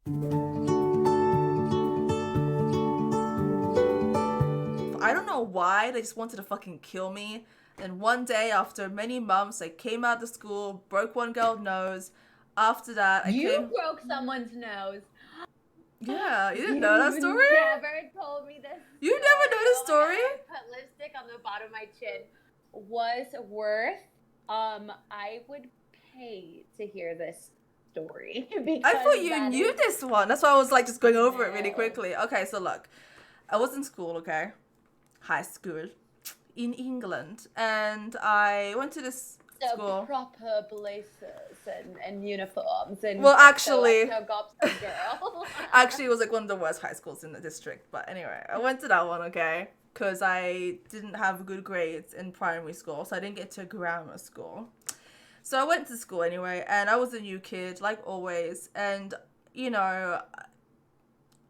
I don't know why they just wanted to fucking kill me. And one day, after many months, I came out of school, broke one girl's nose. After that, I You came. broke someone's nose. Yeah, you didn't know that You've story? never told me this You story. never know this Oh my God, story? I put lipstick on the bottom of my chin. Was worth. I would pay to hear this story because I thought you that knew is this one. That's why I was like just going over it really no. quickly. Okay, so look, I was in school, okay? High school in England. And I went to this So school. proper blazers and uniforms and Well, so like actually, no gobster girl. actually, it was like one of the worst high schools in the district. But anyway, I went to that one, okay? Because I didn't have good grades in primary school, so I didn't get to grammar school. So I went to school anyway, and I was a new kid, like always. And, you know,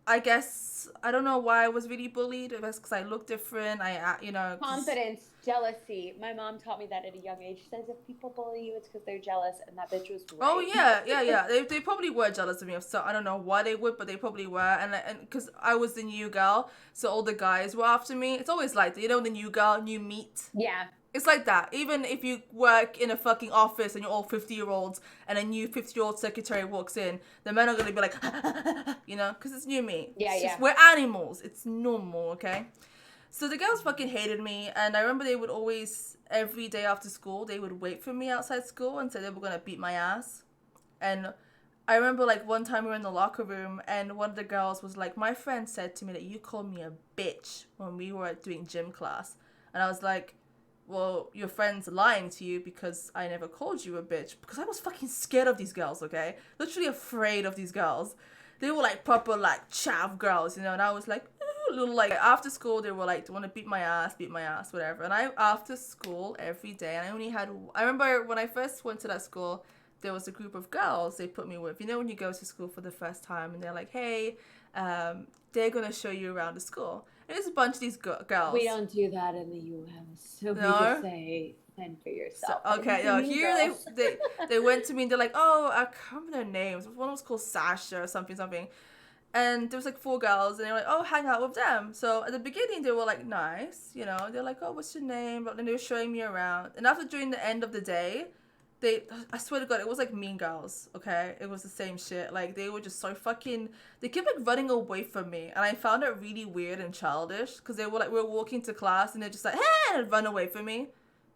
I guess, I don't know why I was really bullied. It was because I looked different. Confidence, jealousy. My mom taught me that at a young age. She says if people bully you, it's because they're jealous, and that bitch was Oh right. yeah. They probably were jealous of me. So I don't know why they would, but they probably were. And because I was the new girl, so all the guys were after me. It's always like that, the new girl, new meat. Yeah. It's like that. Even if you work in a fucking office and you're all 50-year-olds and a new 50-year-old secretary walks in, the men are going to be like, because it's new meat. Yeah, It's just, yeah. we're animals. It's normal, okay? So the girls fucking hated me, and I remember they would always, every day after school, they would wait for me outside school and say they were going to beat my ass. And I remember like one time we were in the locker room, and one of the girls was like, my friend said to me that you called me a bitch when we were doing gym class. And I was like, well, your friend's lying to you because I never called you a bitch. Because I was fucking scared of these girls, okay? Literally afraid of these girls. They were like proper like chav girls, and I was like, little like after school they were like, do you want to beat my ass, whatever. And I after school every day, and I remember when I first went to that school, there was a group of girls they put me with. When you go to school for the first time and they're like, hey, they're gonna show you around the school. And there's a bunch of these girls. We don't do that in the U.S. So we just No. say, fend for So, yourself. okay, no, here they went to me and they're like, oh, I can't remember their names. One was called Sasha or something. And there was like 4 girls, and they were like, oh, hang out with them. So at the beginning, they were like nice, They're like, oh, what's your name? But then they were showing me around. And after during the end of the day, I swear to God, it was like Mean Girls, okay? It was the same shit. Like, they were just so fucking, they kept like running away from me. And I found it really weird and childish because they were like, we were walking to class and they're just like, hey, and run away from me.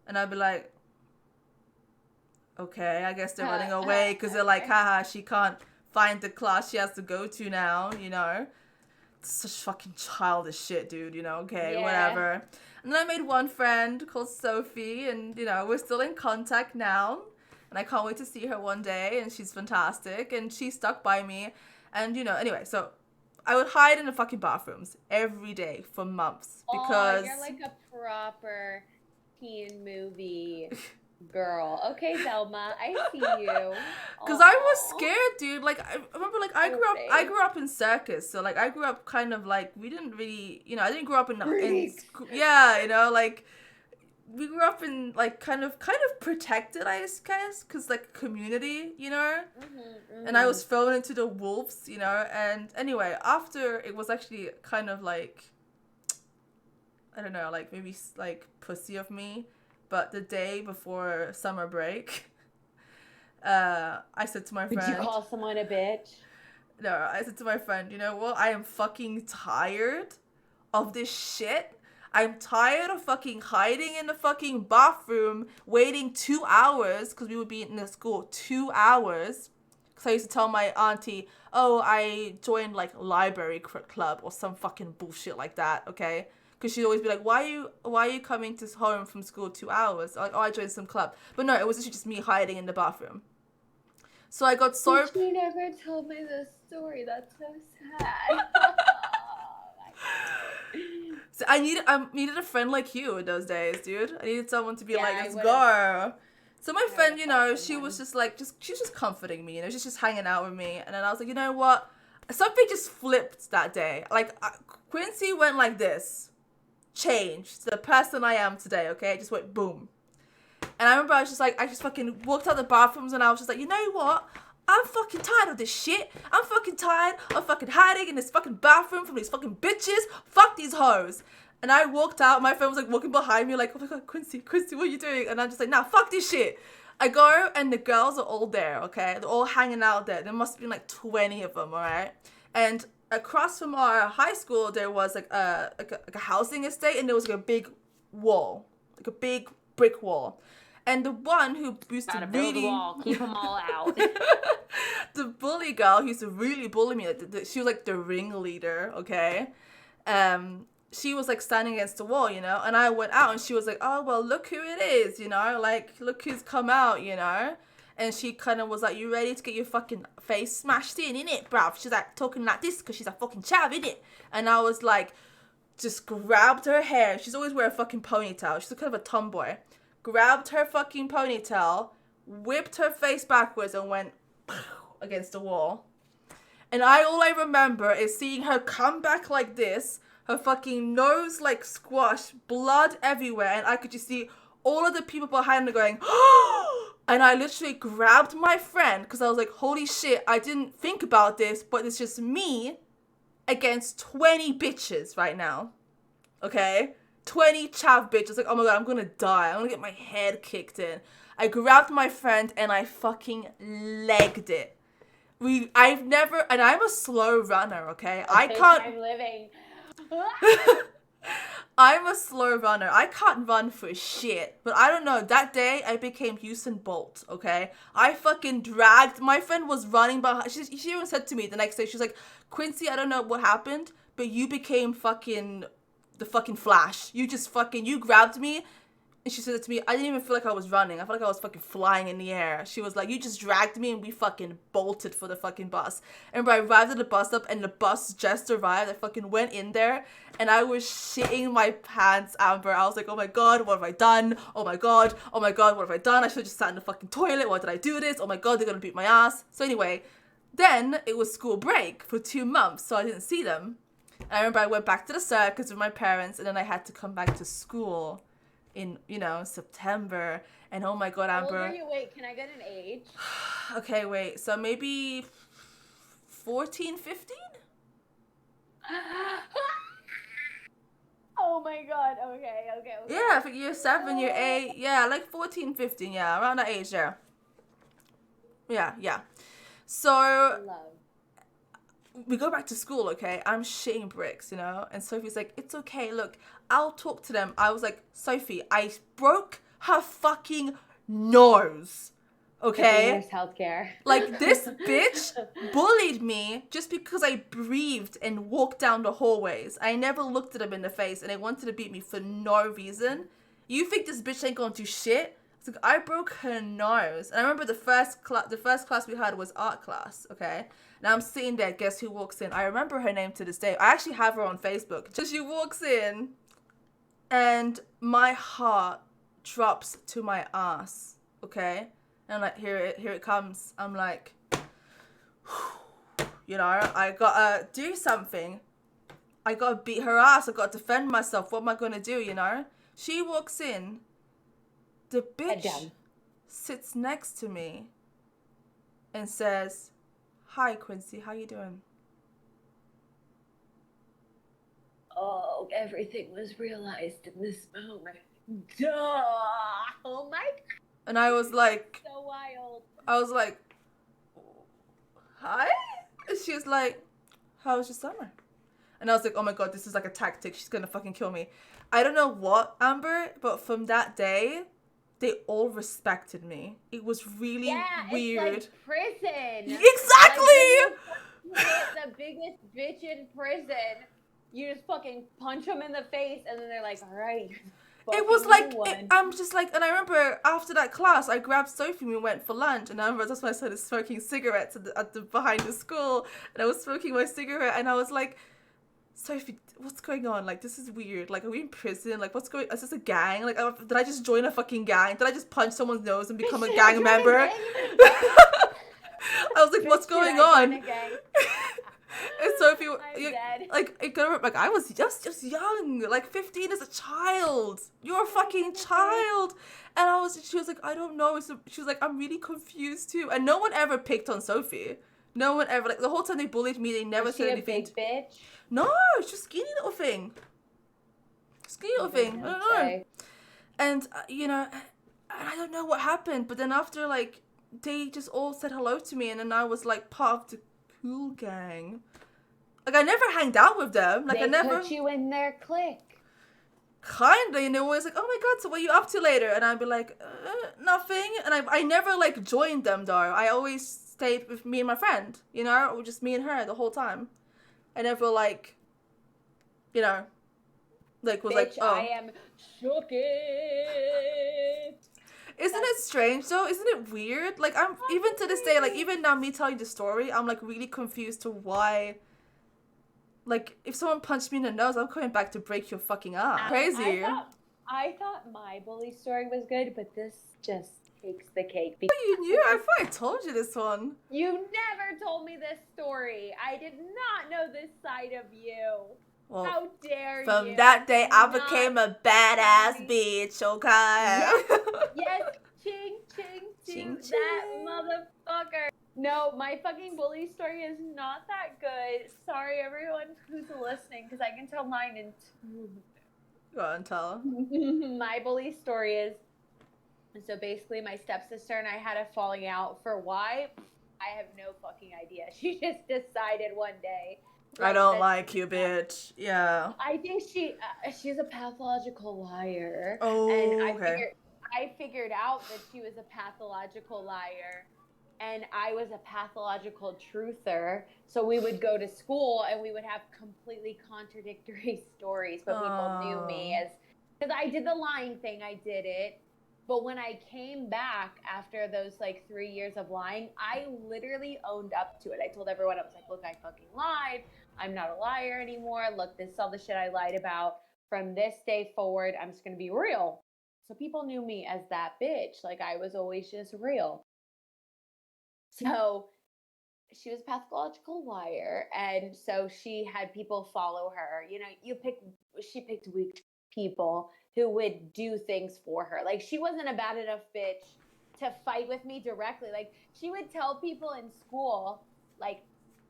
And I'd be like, okay, I guess they're running away because they're like, haha, she can't find the class she has to go to now, It's such fucking childish shit, dude, okay, Yeah. whatever. And then I made one friend called Sophie, and, we're still in contact now. And I can't wait to see her one day, and she's fantastic, and she stuck by me. And, anyway, so I would hide in the fucking bathrooms every day for months because... Oh, you're like a proper teen movie girl. Okay, Zelma, I see you. Because I was scared, dude. Like, I remember, like, I Okay. grew up in circus. So, like, I grew up kind of, like, we didn't really, I didn't grow up in yeah, like, we grew up in, like, kind of protected, I guess, because, like, community, and I was thrown into the wolves, and anyway, after it was actually kind of, like, I don't know, like, maybe, like, pussy of me, but the day before summer break, I said to my friend... Did you call someone a bitch? No, I said to my friend, you know what? I am fucking tired of this shit. I'm tired of fucking hiding in the fucking bathroom, waiting 2 hours, because we would be in the school 2 hours. Because I used to tell my auntie, oh, I joined, like, library club or some fucking bullshit like that, okay? Because she'd always be like, why are you coming to home from school 2 hours? Like, oh, I joined some club. But no, it was actually just me hiding in the bathroom. So I got so... But you never told me this story. That's so sad. So I needed a friend like you in those days, dude. I needed someone to be like, let's go. So my friend, she was just like, she was just comforting me, she's just hanging out with me. And then I was like, you know what? Something just flipped that day. Like, Quincy went like this. Changed to the person I am today, okay? It just went boom. And I remember I just fucking walked out the bathrooms and I was just like, you know what? I'm fucking tired of this shit. I'm fucking tired of fucking hiding in this fucking bathroom from these fucking bitches. Fuck these hoes. And I walked out. My friend was like walking behind me like, oh my God, Quincy, what are you doing? And I'm just like, nah, fuck this shit. I go and the girls are all there, okay? They're all hanging out there. There must have been like 20 of them, all right? And across from our high school, there was like a housing estate, and there was like a big wall, like a big brick wall. And the one who used to build a wall, keep them all out. The bully girl who used to really bully me, she was like the ringleader, okay? She was like standing against the wall, you know, and I went out and she was like, oh, well, look who it is, you know, like, look who's come out, you know? And she kind of was like, you ready to get your fucking face smashed in, innit, bruv? She's like talking like this because she's a fucking chav, innit? And I was like, just grabbed her hair. She's always wearing a fucking ponytail. She's kind of a tomboy. Grabbed her fucking ponytail, whipped her face backwards and went against the wall. And all I remember is seeing her come back like this, her fucking nose like squashed, blood everywhere, and I could just see all of the people behind her going, and I literally grabbed my friend because I was like, holy shit, I didn't think about this, but it's just me against 20 bitches right now. Okay? 20 chav bitches. Like, oh my God, I'm gonna die. I'm gonna get my head kicked in. I grabbed my friend and I fucking legged it. I've never, and I'm a slow runner, okay? I can't. I'm living. I'm a slow runner. I can't run for shit. But I don't know. That day, I became Usain Bolt, okay? I fucking dragged. My friend was running behind. She even said to me the next day, she's like, Quincy, I don't know what happened, but you became fucking the fucking Flash. You just fucking, you grabbed me. And she said it to me, I didn't even feel like I was running. I felt like I was fucking flying in the air. She was like, you just dragged me and we fucking bolted for the fucking bus. And I arrived at the bus stop and the bus just arrived. I fucking went in there and I was shitting my pants, Amber. I was like, oh my God, what have I done? Oh my God, what have I done? I should have just sat in the fucking toilet. Why did I do this? Oh my God, they're gonna beat my ass. So anyway, then it was school break for 2 months, so I didn't see them. And I remember I went back to the circus with my parents and then I had to come back to school in, you know, September. And oh my God, Amber. How old are you? Wait, can I get an age? Okay, wait. So maybe 14, 15? Oh my God. Okay. Yeah, I think year 7, year 8. Yeah, like 14, 15. Yeah, around that age there. Yeah. So Love. we go back to school, okay? I'm shitting bricks, you know? And Sophie's like, it's okay, look, I'll talk to them. I was like, Sophie, I broke her fucking nose, okay? There's healthcare. Like, this bitch bullied me just because I breathed and walked down the hallways. I never looked at them in the face, and they wanted to beat me for no reason. You think this bitch ain't gonna do shit? It's like, I broke her nose. And I remember the first class we had was art class, okay? Now I'm sitting there, guess who walks in? I remember her name to this day. I actually have her on Facebook. So she walks in, and my heart drops to my ass, okay? And I'm like, here it comes. I'm like, you know, I gotta do something. I gotta beat her ass. I gotta defend myself. What am I gonna do, you know? She walks in. The bitch sits next to me and says, hi, Quincy, how you doing? Oh, everything was realized in this moment. Duh! Oh my God. And I was like, So wild. I was like, hi? And she was like, how was your summer? And I was like, oh my God, this is like a tactic. She's gonna fucking kill me. I don't know what, Amber, but from that day, they all respected me. It was really weird. It's like prison. Exactly! Like the biggest bitch in prison. You just fucking punch them in the face, and then they're like, all right. It was like, I'm just like, and I remember after that class, I grabbed Sophie and we went for lunch. And I remember that's when I started smoking cigarettes at the behind the school. And I was smoking my cigarette, and I was like, Sophie, what's going on? Like, this is weird. Like, are we in prison? Like, is this a gang? Like, did I just join a fucking gang? Did I just punch someone's nose and become a gang member? I was like, what's going on? And Sophie, dead. Like I was just young, like 15 as a child. You're a fucking child. And she was like, I don't know. She was like, I'm really confused too. And no one ever picked on Sophie. No one ever, like the whole time they bullied me, they never said anything. Was she a big bitch? No, it's just skinny little thing. Skinny little thing. I don't know. And, I don't know what happened. But then after, like, they just all said hello to me. And then I was, like, part of the cool gang. Like, I never hanged out with them. Like, they I never... put you in their clique. Kinda. And they were always like, oh my god, so what are you up to later? And I'd be like, nothing. And I never, like, joined them, though. I always stayed with me and my friend. You know? Or just me and her the whole time. I never, like... like was Bitch, like, oh, I am shook it. Isn't it strange though? Isn't it weird? Like I'm even to this day, like even now me telling the story, I'm like really confused to why. Like if someone punched me in the nose, I'm coming back to break your fucking arm. Crazy. I thought my bully story was good, but this just takes the cake. Oh, you knew? I thought I told you this one. You never told me this story. I did not know this side of you. Well, how dare you? From that day, I became a badass bitch, okay? Yes. Ching, ching, ching, that motherfucker. No, my fucking bully story is not that good. Sorry, everyone who's listening, because I can tell mine in 2 minutes. Go on, tell. My bully story is, so basically my stepsister and I had a falling out. For why? I have no fucking idea. She just decided one day. I don't like you, bitch. Yeah. I think she's a pathological liar. Oh, and okay. I figured out that she was a pathological liar, and I was a pathological truther. So we would go to school and we would have completely contradictory stories, but people knew me as, because I did the lying thing, I did it. But when I came back after those like 3 years of lying, I literally owned up to it. I told everyone, I was like, look, I fucking lied. I'm not a liar anymore. Look, this is all the shit I lied about. From this day forward, I'm just going to be real. So people knew me as that bitch. Like I was always just real. So she was a pathological liar. And so she had people follow her. You know, she picked weak people who would do things for her. Like she wasn't a bad enough bitch to fight with me directly. Like she would tell people in school, like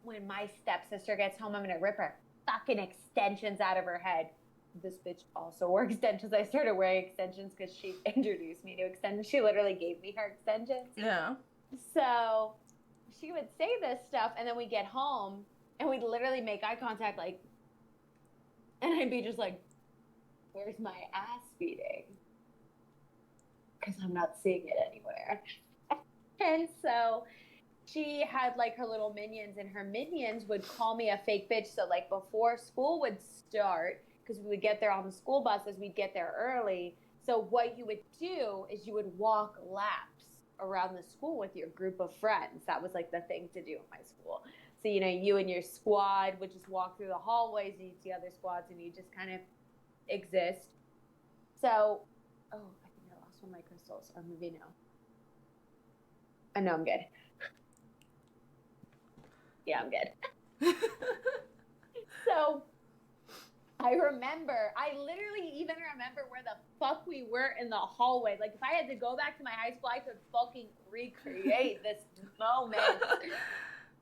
when my stepsister gets home, I'm going to rip her fucking extensions out of her head. This bitch also wore extensions. I started wearing extensions because she introduced me to extensions. She literally gave me her extensions. Yeah. So she would say this stuff, and then we'd get home, and we'd literally make eye contact, like, and I'd be just like, where's my ass beating? Because I'm not seeing it anywhere. And so she had like her little minions, and her minions would call me a fake bitch. So like before school would start, because we would get there on the school buses, we'd get there early. So what you would do is you would walk laps around the school with your group of friends. That was like the thing to do in my school. So, you know, you and your squad would just walk through the hallways and you'd see other squads and you just kind of exist. So, I think I lost one of my crystals. Or maybe no. I know I'm good. Yeah, I'm good. So I literally even remember where the fuck we were in the hallway. Like if I had to go back to my high school, I could fucking recreate this moment.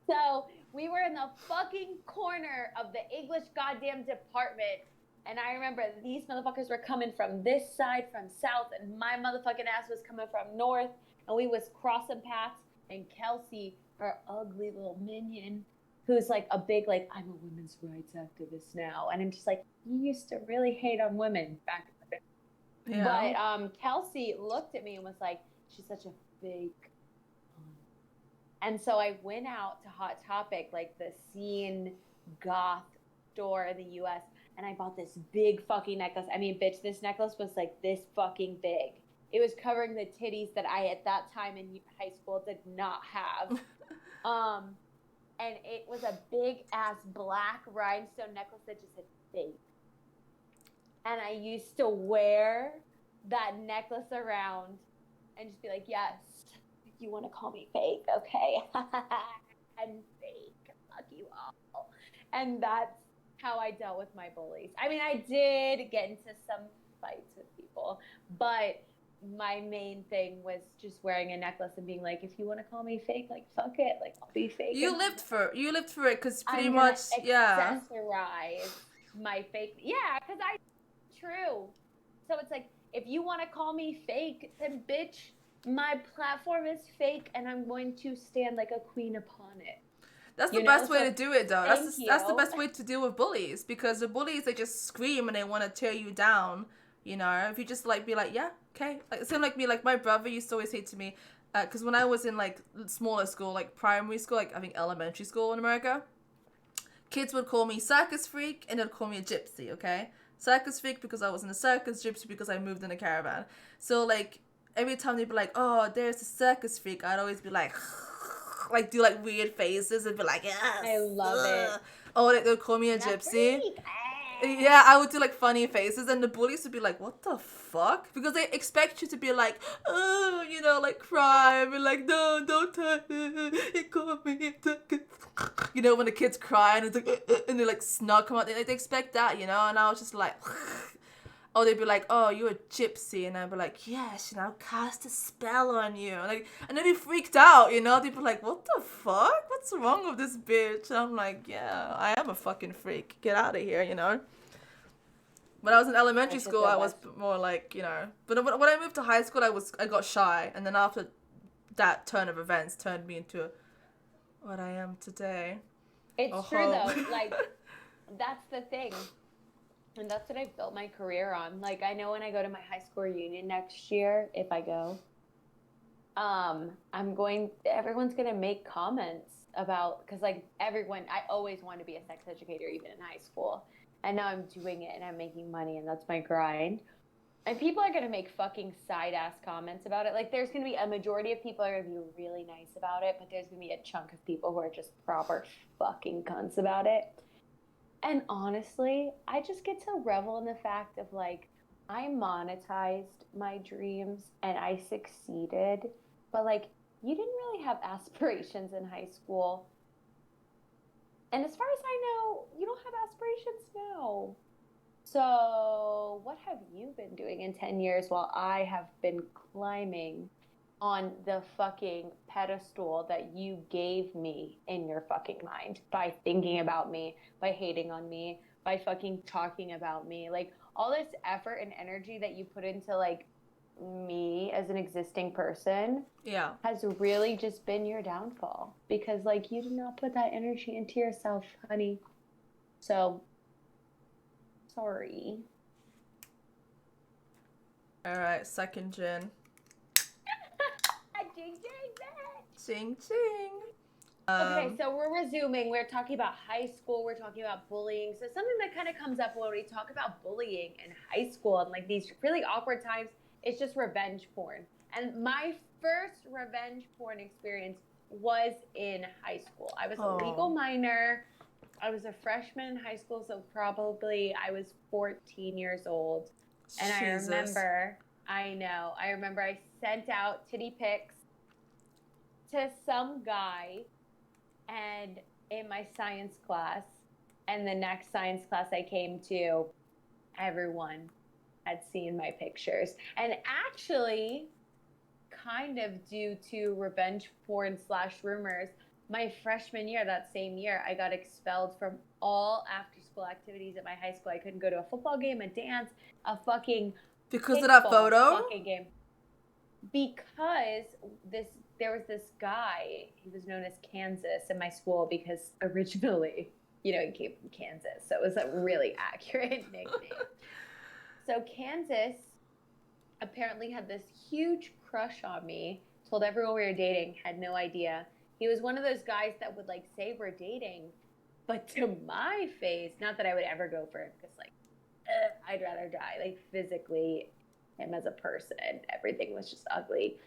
So we were in the fucking corner of the English goddamn department. And I remember these motherfuckers were coming from this side, from south, and my motherfucking ass was coming from north. And we was crossing paths. And Kelsey, her ugly little minion, who's like a big, like, I'm a women's rights activist now. And I'm just like, you used to really hate on women back in the day. Yeah. But Kelsey looked at me and was like, she's such a fake. And so I went out to Hot Topic, like the scene goth store in the US, and I bought this big fucking necklace. I mean, bitch, this necklace was like this fucking big. It was covering the titties that I, at that time in high school, did not have. And it was a big-ass black rhinestone necklace that just said fake. And I used to wear that necklace around and just be like, yes, you want to call me fake, okay? And fake, fuck you all. And that's how I dealt with my bullies. I mean, I did get into some fights with people, but my main thing was just wearing a necklace and being like, if you want to call me fake, like fuck it, like I'll be fake. You lived for it because pretty I'm gonna much, yeah. accessorize my fake. Yeah, because I true. So it's like, if you want to call me fake, then bitch, my platform is fake, and I'm going to stand like a queen upon it. That's the best way So to do it, though. thank That's the you. best way to deal with bullies, because the bullies, they just scream and they want to tear you down. You know, if you just like be like, yeah, okay, like same like me, like my brother used to always say to me, because when I was in like smaller school, like primary school, like I think elementary school in America, kids would call me circus freak and they'd call me a gypsy. Okay, circus freak because I was in a circus, gypsy because I moved in a caravan. So like every time they'd be like, oh, there's a circus freak, I'd always be like. Like do like weird faces and be like, yes. I love it. Oh, like they'll call me a I'm a gypsy. freak. Yeah, I would do like funny faces, and the bullies would be like, "What the fuck?" Because they expect you to be like, "Oh, you know, like cry," and be like, "No, don't touch me. He called me." You know, when the kids cry and it's like, and they like snug come out, they expect that, you know. And I was just like. Or they'd be like, "Oh, you're a gypsy," and I'd be like, "Yes, and I'll cast a spell on you." Like, and then they freaked out, you know. They'd be like, "What the fuck? What's wrong with this bitch?" And I'm like, "Yeah, I am a fucking freak. Get out of here," you know. When I was in elementary school, I was more like, you know. But when I moved to high school, I got shy, and then after that turn of events, turned me into what I am today. It's true though. Like, that's the thing. And that's what I've built my career on. Like, I know when I go to my high school reunion next year, if I go, everyone's going to make comments about, because like I always wanted to be a sex educator, even in high school. And now I'm doing it and I'm making money and that's my grind. And people are going to make fucking side ass comments about it. Like, there's going to be a majority of people are going to be really nice about it, but there's going to be a chunk of people who are just proper fucking cunts about it. And honestly, I just get to revel in the fact of like, I monetized my dreams and I succeeded, but like, you didn't really have aspirations in high school. And as far as I know, you don't have aspirations now. So, what have you been doing in 10 years while I have been climbing on the fucking pedestal that you gave me in your fucking mind by thinking about me, by hating on me, by fucking talking about me? Like, all this effort and energy that you put into like me as an existing person, yeah, has really just been your downfall, because like you did not put that energy into yourself, honey. So sorry. All right, second gin. Ding, ding, ding. Ching ching. Okay, so we're resuming. We're talking about high school. We're talking about bullying. So something that kind of comes up when we talk about bullying in high school and like these really awkward times, it's just revenge porn. And my first revenge porn experience was in high school. I was a legal minor. I was a freshman in high school, so probably I was 14 years old. And Jesus. I remember I sent out titty pics to some guy and in my science class, and the next science class I came to, everyone had seen my pictures. And actually, kind of due to revenge porn / rumors, my freshman year, that same year, I got expelled from all after school activities at my high school. I couldn't go to a football game, a dance, a fucking because of that photo fucking game. Because there was this guy, he was known as Kansas in my school because originally, you know, he came from Kansas. So it was a really accurate nickname. So Kansas apparently had this huge crush on me, told everyone we were dating, had no idea. He was one of those guys that would like say we're dating, but to my face, not that I would ever go for him, because like, I'd rather die. Like physically, him as a person, everything was just ugly.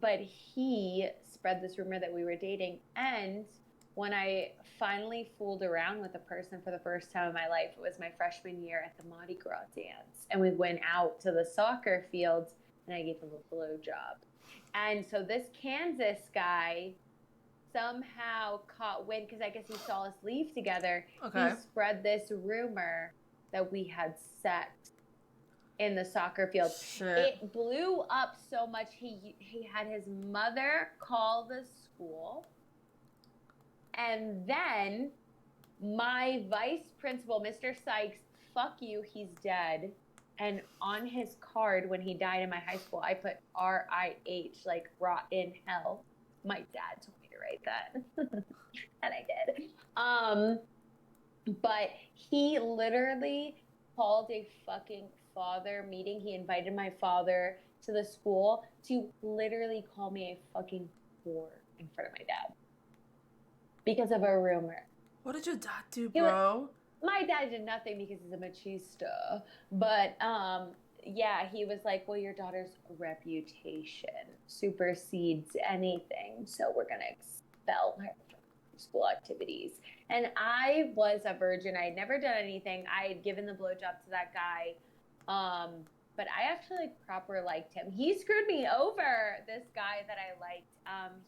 But he spread this rumor that we were dating, and when I finally fooled around with a person for the first time in my life, it was my freshman year at the Mardi Gras dance, and we went out to the soccer fields, and I gave him a blowjob. And so this Kansas guy somehow caught wind, because I guess he saw us leave together. Okay. He spread this rumor that we had sex in the soccer field. Shit. It blew up so much. He had his mother call the school, and then my vice principal, Mr. Sykes, fuck you, he's dead. And on his card when he died in my high school, I put R-I-H, like rot in hell. My dad told me to write that. And I did. But he literally called a fucking father meeting. He invited my father to the school to literally call me a fucking whore in front of my dad. Because of a rumor. What did your dad do, bro? My dad did nothing because he's a machista. But, yeah, he was like, well, your daughter's reputation supersedes anything, so we're going to expel her from school activities. And I was a virgin. I had never done anything. I had given the blowjob to that guy. But I actually proper liked him. He screwed me over, this guy that I liked.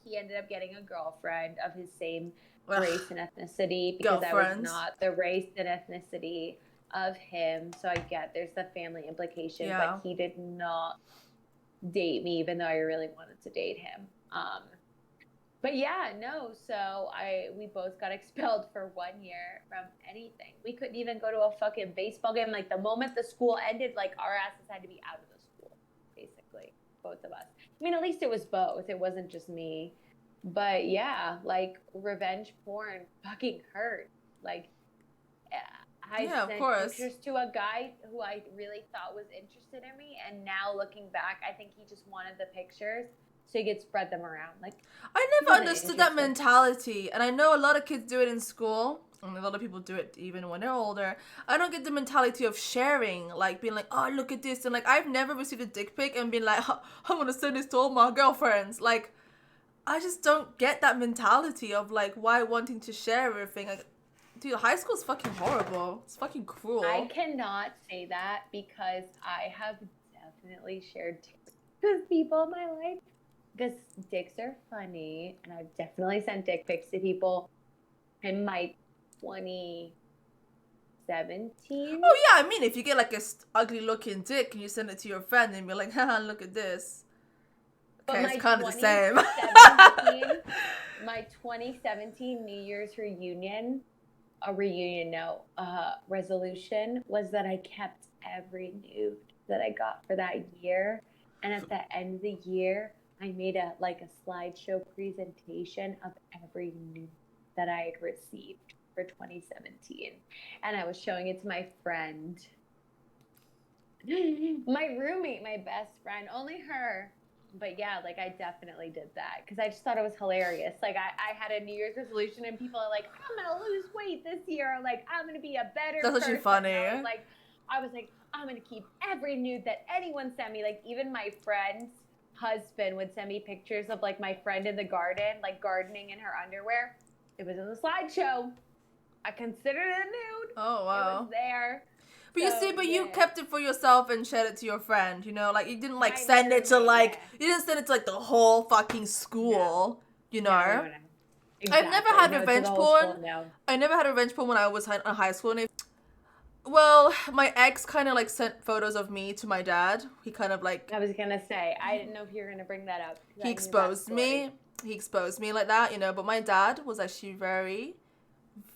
He ended up getting a girlfriend of his same race and ethnicity, because I was not the race and ethnicity of him. So I get there's the family implication, but he did not date me, even though I really wanted to date him. But yeah, no. So we both got expelled for 1 year from anything. We couldn't even go to a fucking baseball game. Like the moment the school ended, like our asses had to be out of the school, basically, both of us. I mean, at least it was both. It wasn't just me. But yeah, like revenge porn fucking hurt. Like I sent pictures to a guy who I really thought was interested in me, and now looking back, I think he just wanted the pictures so he could spread them around. Like I never understood that mentality, and I know a lot of kids do it in school, and a lot of people do it even when they're older. I don't get the mentality of sharing, like being like, oh, look at this, and like I've never received a dick pic and been like, I'm gonna send this to all my girlfriends. Like I just don't get that mentality of like why wanting to share everything. Like, dude, high school's fucking horrible. It's fucking cruel. I cannot say that because I have definitely shared dicks with people in my life. Because dicks are funny, and I've definitely sent dick pics to people in my 2017. Oh yeah, I mean, if you get like a ugly looking dick and you send it to your friend and be like, haha, look at this. Okay, it's kind of the same. My 2017 New Year's resolution was that I kept every nude that I got for that year. And at the end of the year, I made a slideshow presentation of every nude that I had received for 2017. And I was showing it to my friend. My roommate, my best friend, only her. But yeah, like I definitely did that because I just thought it was hilarious. Like I had a New Year's resolution and people are like, I'm going to lose weight this year. Or like, I'm going to be a better person. That's actually funny. I was like, I'm going to keep every nude that anyone sent me. Like even my friend's husband would send me pictures of like my friend in the garden, like gardening in her underwear. It was in the slideshow. I considered it a nude. Oh, wow. It was there. But you kept it for yourself and shared it to your friend, you know? Like, you didn't, like, send it to, like, you didn't send it to, like, the whole fucking school, you know? No. Exactly. I've never had revenge porn. I never had revenge porn when I was in high school. Well, my ex kind of, like, sent photos of me to my dad. He kind of, like... I was gonna say, I didn't know if you were gonna bring that up. He exposed me. He exposed me like that, you know? But my dad was actually very,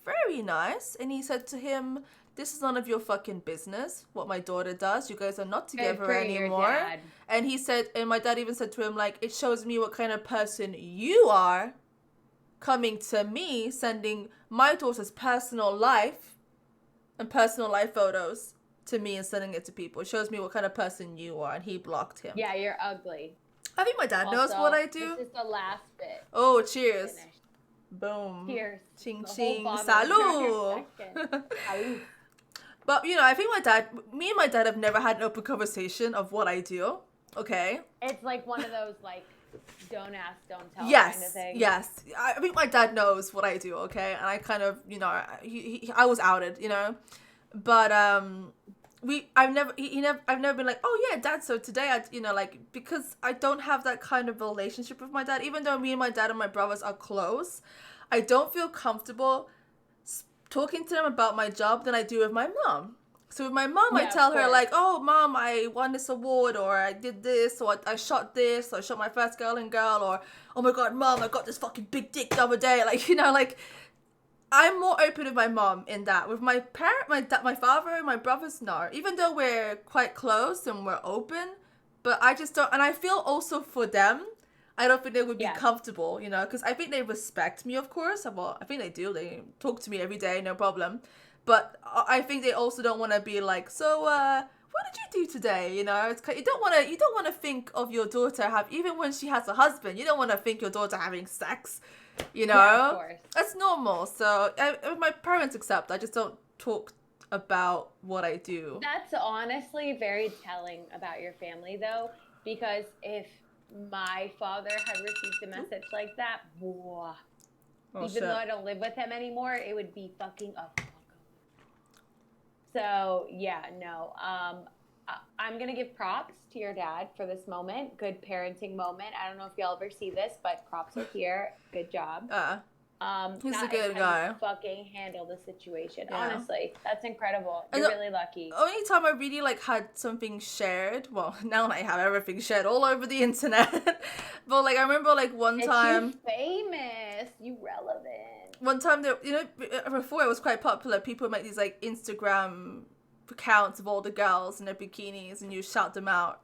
very nice. And he said to him... This is none of your fucking business, what my daughter does. You guys are not together anymore. And he said, and my dad even said to him, like, it shows me what kind of person you are coming to me, sending my daughter's personal life and personal life photos to me and sending it to people. It shows me what kind of person you are. And he blocked him. Yeah, you're ugly. I think my dad knows what I do. This is the last bit. Oh, cheers. Boom. Cheers. Ching, ching. Salud. Salud. But, you know, I think me and my dad have never had an open conversation of what I do, okay? It's like one of those, like, don't ask, don't tell kind of thing. Yes, I think my dad knows what I do, okay? And I kind of, you know, I was outed, you know? But, I've never been like, oh yeah, dad, so today like, because I don't have that kind of relationship with my dad. Even though me and my dad and my brothers are close, I don't feel comfortable talking to them about my job than I do with my mom. So with my mom, I tell her like, oh mom, I won this award, or I did this, or I shot this, or I shot my first girl, or oh my god, mom, I got this fucking big dick the other day. Like, like, I'm more open with my mom in that. With my my father and my brothers, no. Even though we're quite close and we're open, but I just don't. And I feel also for them, I don't think they would be comfortable, because I think they respect me, of course. Well, I think they do. They talk to me every day, no problem. But I think they also don't want to be like, so, what did you do today? You don't want to think of your daughter even when she has a husband. You don't want to think your daughter having sex. Yeah, of course. That's normal. So my parents accept. I just don't talk about what I do. That's honestly very telling about your family, though, because if my father had received a message like that, even though I don't live with him anymore, it would be fucking a fuck. So yeah, no. I'm going to give props to your dad for this moment. Good parenting moment. I don't know if y'all ever see this, but props are here. Good job. He's a good guy. Fucking handle the situation. Yeah. Honestly, that's incredible. You're really lucky. Only time I really had something shared. Well, now I have everything shared all over the internet. But I remember one time. You famous. You relevant. One time before it was quite popular. People make these Instagram accounts of all the girls in their bikinis, and you shout them out.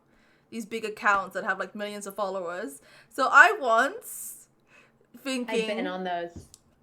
These big accounts that have millions of followers. So I once thinking I've been on those.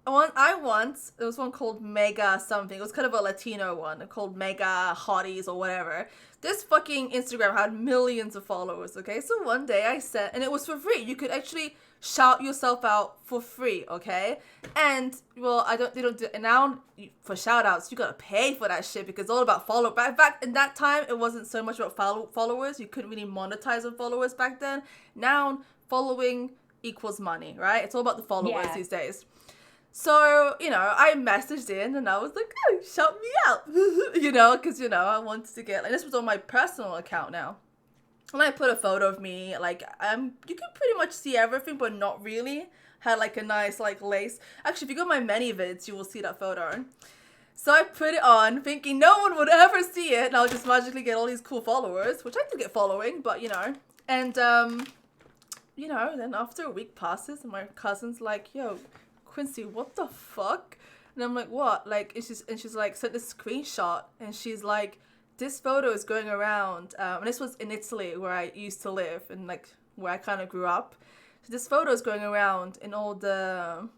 There was one called Mega something. It was kind of a Latino one called Mega Hotties or whatever. This fucking Instagram had millions of followers, okay? So one day I said, and it was for free. You could actually shout yourself out for free, okay? And, well, they don't do it. And now, for shout outs, you gotta pay for that shit because it's all about follow. Back in that time, it wasn't so much about followers. You couldn't really monetize on followers back then. Now, following equals money, right? It's all about the followers these days. So, I messaged in and I was like, oh, shout me out, because, I wanted to get, this was on my personal account now. And I put a photo of me, you can pretty much see everything, but not really. Had a nice, lace. Actually, if you go to my many vids, you will see that photo. So I put it on, thinking no one would ever see it, and I'll just magically get all these cool followers, which I do get following, but, And, then after a week passes, and my cousin's like, yo, Quincy, what the fuck? And I'm like, what? She's like, sent this screenshot, and she's like, this photo is going around, and this was in Italy where I used to live, and where I kind of grew up. So this photo is going around in all the,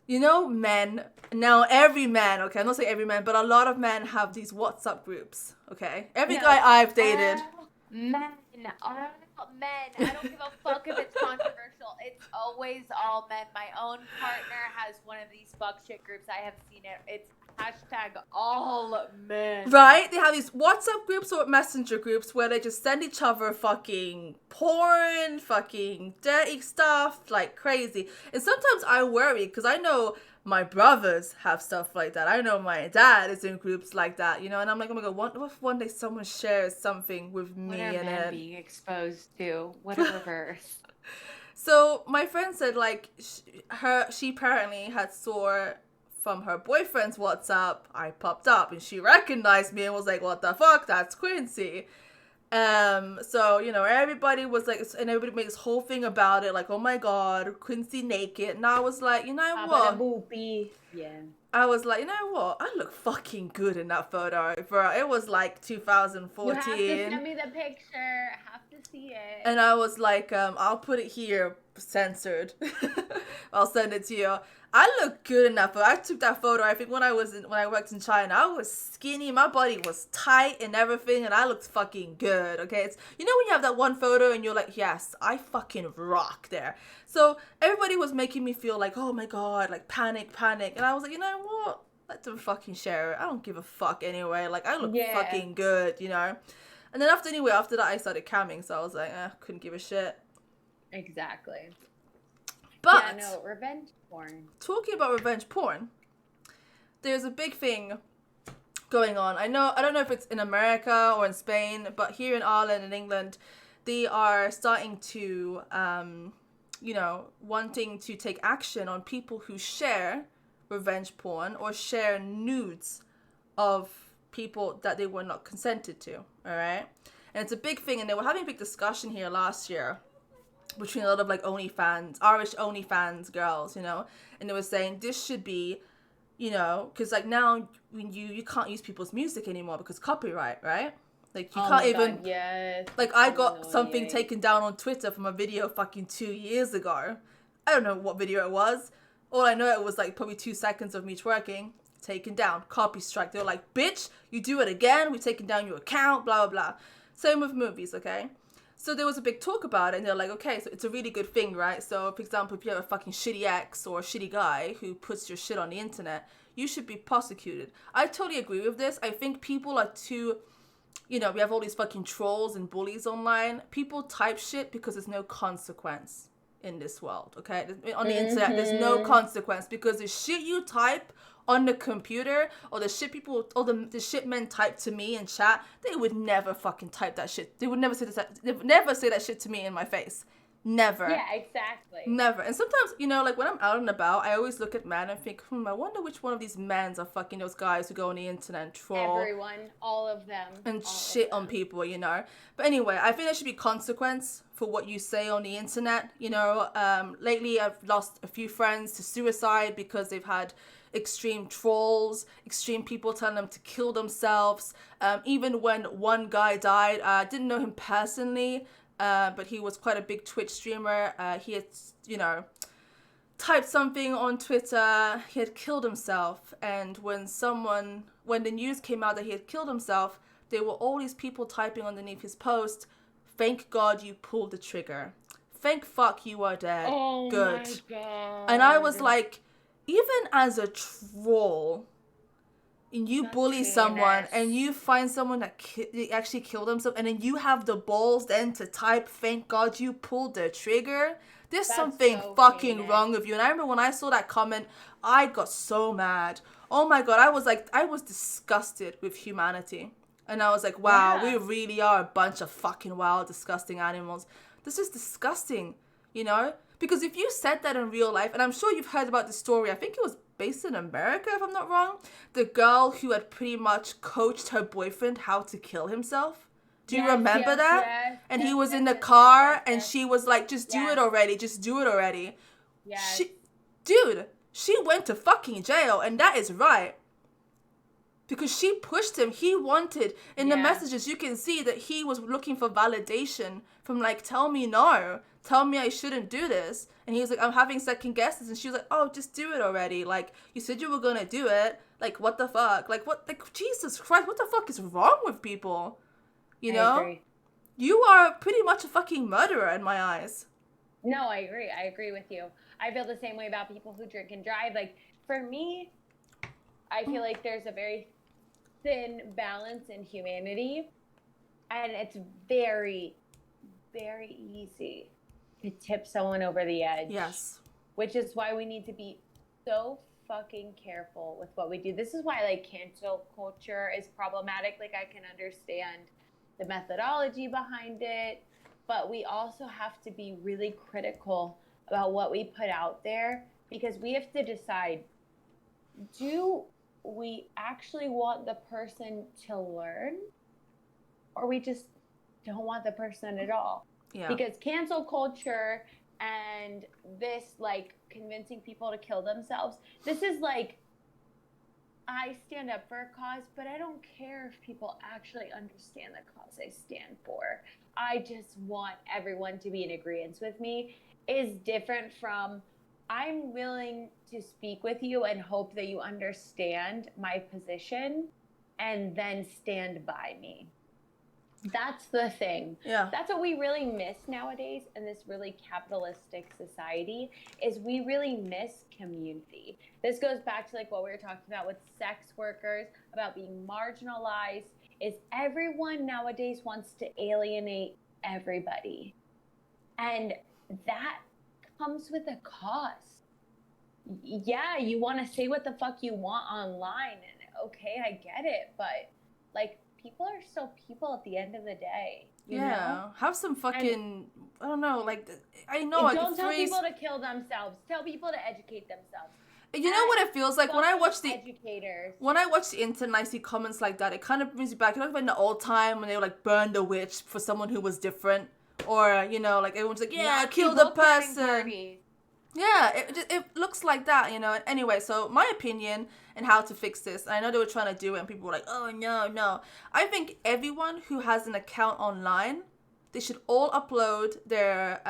men. Now every man, okay, I'm not saying every man, but a lot of men have these WhatsApp groups, okay? Every guy I've dated. Men. Men. I don't give a fuck if it's controversial. It's always all men. My own partner has one of these fuck shit groups. I have seen it. It's hashtag all men. Right? They have these WhatsApp groups or messenger groups where they just send each other fucking porn, fucking dirty stuff, like crazy. And sometimes I worry because I know my brothers have stuff like that. I know my dad is in groups like that, and I'm like, oh my god, what if one day someone shares something with me what are men being exposed to? What a reverse. So my friend said she apparently had saw from her boyfriend's WhatsApp, I popped up and she recognized me and was like, what the fuck? That's Quincy. So, everybody was like, and everybody made this whole thing about it, oh my god, Quincy naked. And I was like, what? Yeah. I was like, what? I look fucking good in that photo, bro. It was 2014. You have to send me the picture. I have to see it. And I was like, I'll put it here, censored. I'll send it to you. I look good in that photo. I took that photo, I think when I worked in China. I was skinny, my body was tight and everything, and I looked fucking good, okay? It's, when you have that one photo and you're like, yes, I fucking rock there. So everybody was making me feel like, oh my god, panic. And I was like, you know what? Let them fucking share it. I don't give a fuck anyway. I look fucking good, And then after that, I started camming, so I was like, couldn't give a shit. Exactly. But revenge porn. Talking about revenge porn, there's a big thing going on. I don't know if it's in America or in Spain, but here in Ireland and England, they are starting to, wanting to take action on people who share revenge porn or share nudes of people that they were not consented to. All right, and it's a big thing, and they were having a big discussion here last year between a lot of like Irish OnlyFans girls, and they were saying this should be, because like now when you can't use people's music anymore because copyright, right? Like you can't even. God, yes. Like I got something taken down on Twitter from a video fucking 2 years ago. I don't know what video it was. All I know it was like probably 2 seconds of me twerking, taken down, copy strike. They were like, bitch, you do it again, we're taking down your account, blah, blah, blah. Same with movies, okay? So there was a big talk about it, and they're like, okay, so it's a really good thing, right? So, for example, if you have a fucking shitty ex or a shitty guy who puts your shit on the internet, you should be prosecuted. I totally agree with this. I think people are too, we have all these fucking trolls and bullies online. People type shit because there's no consequence in this world, okay? On the internet, there's no consequence because the shit you type on the computer or the shit people or the shit men type to me in chat, they would never fucking type that shit. They would never say they would never say that shit to me in my face. Never. Yeah, exactly. Never. And sometimes, like when I'm out and about, I always look at men and think, I wonder which one of these men are fucking those guys who go on the internet and troll. Everyone, all of them. And shit on people, But anyway, I think there should be consequence for what you say on the internet. Lately I've lost a few friends to suicide because they've had extreme trolls, extreme people telling them to kill themselves. Even when one guy died, I didn't know him personally, but he was quite a big Twitch streamer. He had, typed something on Twitter. He had killed himself. And when the news came out that he had killed himself, there were all these people typing underneath his post, "Thank God you pulled the trigger. Thank fuck you are dead. Oh Good." My God. And I was like, even as a troll, and you bully someone and you find someone that actually killed themselves, and then you have the balls then to type, "Thank God you pulled the trigger." There's something so fucking wrong with you. And I remember when I saw that comment, I got so mad. Oh my God, I was disgusted with humanity. And I was like, wow, we really are a bunch of fucking wild, disgusting animals. This is disgusting, Because if you said that in real life, and I'm sure you've heard about the story, I think it was based in America, if I'm not wrong, the girl who had pretty much coached her boyfriend how to kill himself. Do you remember that? Yes, and he was in the car, and she was like, just do it already, just do it already. Yes. She went to fucking jail, and that is right. Because she pushed him. He wanted, in the messages, you can see that he was looking for validation from like, tell me no. Tell me I shouldn't do this. And he was like, I'm having second guesses. And she was like, oh, just do it already. Like, you said you were going to do it. Like, what the fuck? Like, Jesus Christ, what the fuck is wrong with people? I agree. You are pretty much a fucking murderer in my eyes. No, I agree. I agree with you. I feel the same way about people who drink and drive. Like, for me, I feel like there's a very thin balance in humanity, and it's very, very easy to tip someone over the edge. Yes. Which is why we need to be so fucking careful with what we do. This is why, like, cancel culture is problematic. Like, I can understand the methodology behind it, but we also have to be really critical about what we put out there, because we have to decide, do we actually want the person to learn, or we just don't want the person at all? Yeah. Because cancel culture and this, like, convincing people to kill themselves, this is like, I stand up for a cause, but I don't care if people actually understand the cause I stand for. I just want everyone to be in agreement with me. Is different from, I'm willing to speak with you and hope that you understand my position and then stand by me. That's the thing. Yeah. That's what we really miss nowadays in this really capitalistic society, is we really miss community. This goes back to like what we were talking about with sex workers, about being marginalized, is everyone nowadays wants to alienate everybody. And that comes with a cost. Yeah, you want to say what the fuck you want online, and okay, I get it, but like people are still people at the end of the day. You know? Have some fucking, I don't know, like, I know. Like, don't tell people to kill themselves. Tell people to educate themselves. You know what it feels like when I watch the educators. When I watch the internet and I see comments like that, it kind of brings me back. You know, like in the old time when they would like burn the witch for someone who was different, or you know, like everyone's like, yeah, kill the person. Yeah, it looks like that, you know. Anyway, so my opinion and how to fix this. I know they were trying to do it, and people were like, oh no. I think everyone who has an account online, they should all upload their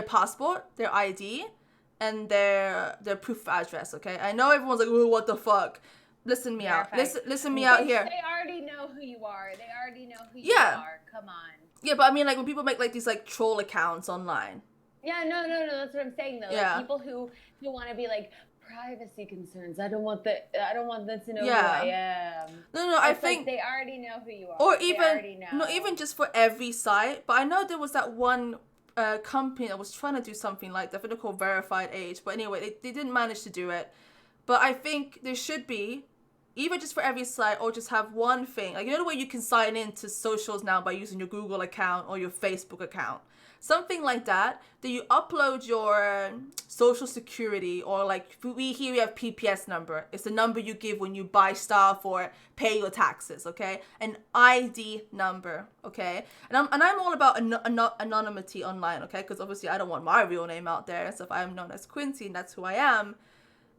passport, their ID, and their proof of address. Okay, I know everyone's like, oh, what the fuck. Listen me out. Listen me out here. They already know who you are. They already know who you are. Come on. Yeah, but I mean, like when people make like these like troll accounts online. Yeah, no, that's what I'm saying though. Yeah. Like people who want to be like privacy concerns. I don't want them to know who I am. No, I think like they already know who you are. Or even not even just for every site, but I know there was that one company that was trying to do something like that. I think they're called Verified Age. But anyway, they didn't manage to do it. But I think there should be either just for every site or just have one thing. Like, you know the way you can sign in to socials now by using your Google account or your Facebook account. Something like that you upload your social security, or like we have PPS number. It's the number you give when you buy stuff or pay your taxes, okay? An ID number, okay? And I'm all about anonymity online, okay? Because obviously I don't want my real name out there. So if I'm known as Quincy and that's who I am.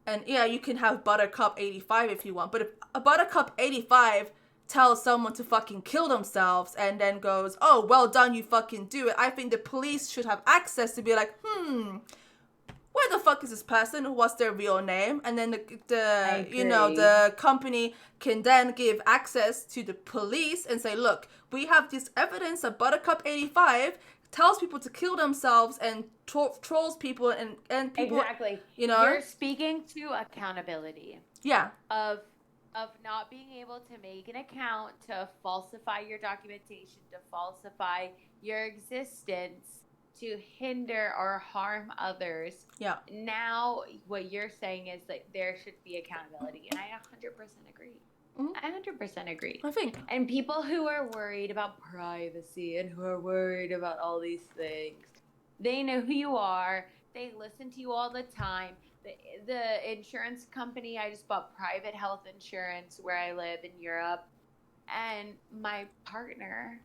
And yeah, you can have Buttercup85 if you want. But if a Buttercup85 tells someone to fucking kill themselves and then goes, oh, well done, you fucking do it, I think the police should have access to be like, where the fuck is this person? What's their real name? And then the company can then give access to the police and say, look, we have this evidence that Buttercup85 tells people to kill themselves and trolls people and people. Exactly. You know? You're speaking to accountability. Yeah. Of not being able to make an account, to falsify your documentation, to falsify your existence, to hinder or harm others. Yeah. Now, what you're saying is that there should be accountability, and I 100% agree. I 100% agree. I think. And people who are worried about privacy and who are worried about all these things, they know who you are. They listen to you all the time. The insurance company, I just bought private health insurance where I live in Europe, and my partner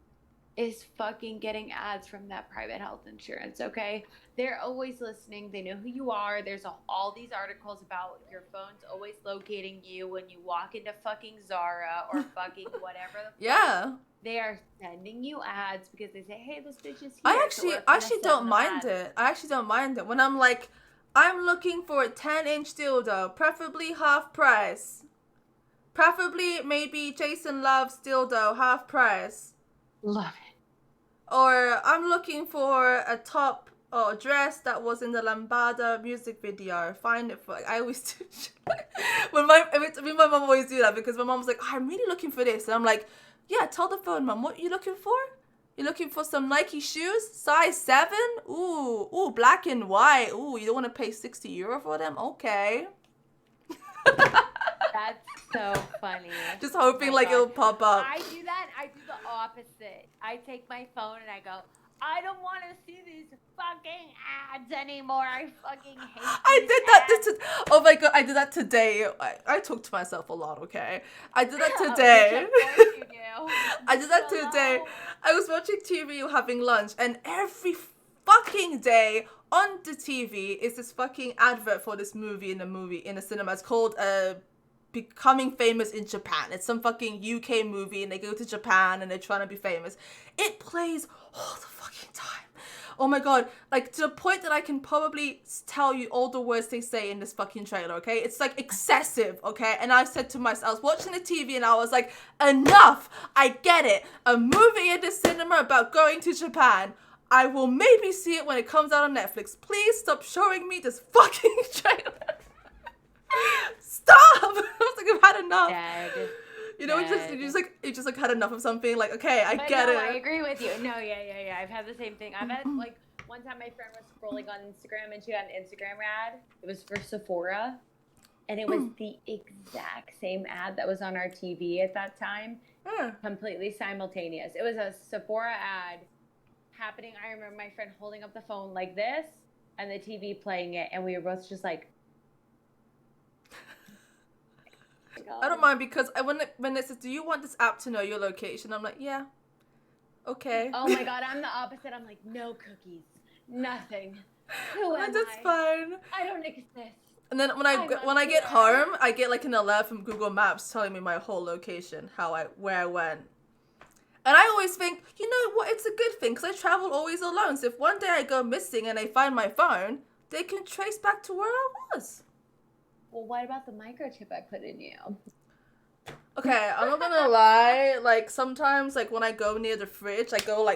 is fucking getting ads from that private health insurance, okay? They're always listening. They know who you are. There's all these articles about your phone's always locating you when you walk into fucking Zara or fucking whatever the fuck. Yeah. They are sending you ads because they say, hey, this bitch is here. I actually don't mind it. I actually don't mind it. When I'm like, I'm looking for a 10-inch dildo, preferably half price. Preferably maybe Jason Love's dildo, half price. Love it. Or I'm looking for a top or dress that was in the Lambada music video. Find it for. I always do. my mom always do that because my mom's like, oh, I'm really looking for this, and I'm like, yeah, tell the phone, mom, what you looking for? You looking for some Nike shoes, size 7? Ooh, black and white. Ooh, you don't want to pay €60 for them? Okay. That's so funny. Just hoping like it'll pop up. I do that. I do the opposite. I take my phone and I go, I don't want to see these fucking ads anymore. I fucking hate I did that. Oh my god, I did that today. I talk to myself a lot, okay? I did that today. I did that today. I was watching TV having lunch, and every fucking day on the TV is this fucking advert for this movie in the cinema. It's called Becoming Famous in Japan. It's some fucking UK movie, and they go to Japan and they're trying to be famous. It plays all the fucking time. Oh my god, like to the point that I can probably tell you all the words they say in this fucking trailer, okay? It's like excessive, okay? And I said to myself, I was watching the TV and I was like, enough, I get it. A movie in the cinema about going to Japan. I will maybe see it when it comes out on Netflix. Please stop showing me this fucking trailer. Stop! I was like, I've had enough. Dead. You know, you just had enough of something. Like, okay, I get it. I agree with you. No, yeah. I've had the same thing. I've had like one time my friend was scrolling on Instagram and she got an Instagram ad. It was for Sephora, And it was the exact same ad that was on our TV at that time. Completely simultaneous. It was a Sephora ad happening. I remember my friend holding up the phone like this and the TV playing it, and we were both just like, I don't mind, because when it says, do you want this app to know your location? I'm like, yeah. Okay. oh my God, I'm the opposite. I'm like, no cookies, nothing. Who am That's I? fine. I don't exist. And then when I get home, I get like an alert from Google Maps telling me my whole location, where I went. And I always think, you know what, it's a good thing, because I travel always alone. So if one day I go missing and they find my phone, they can trace back to where I was. Well, what about the microchip I put in you? Okay, I'm not gonna lie. Like, sometimes, like, when I go near the fridge, I go,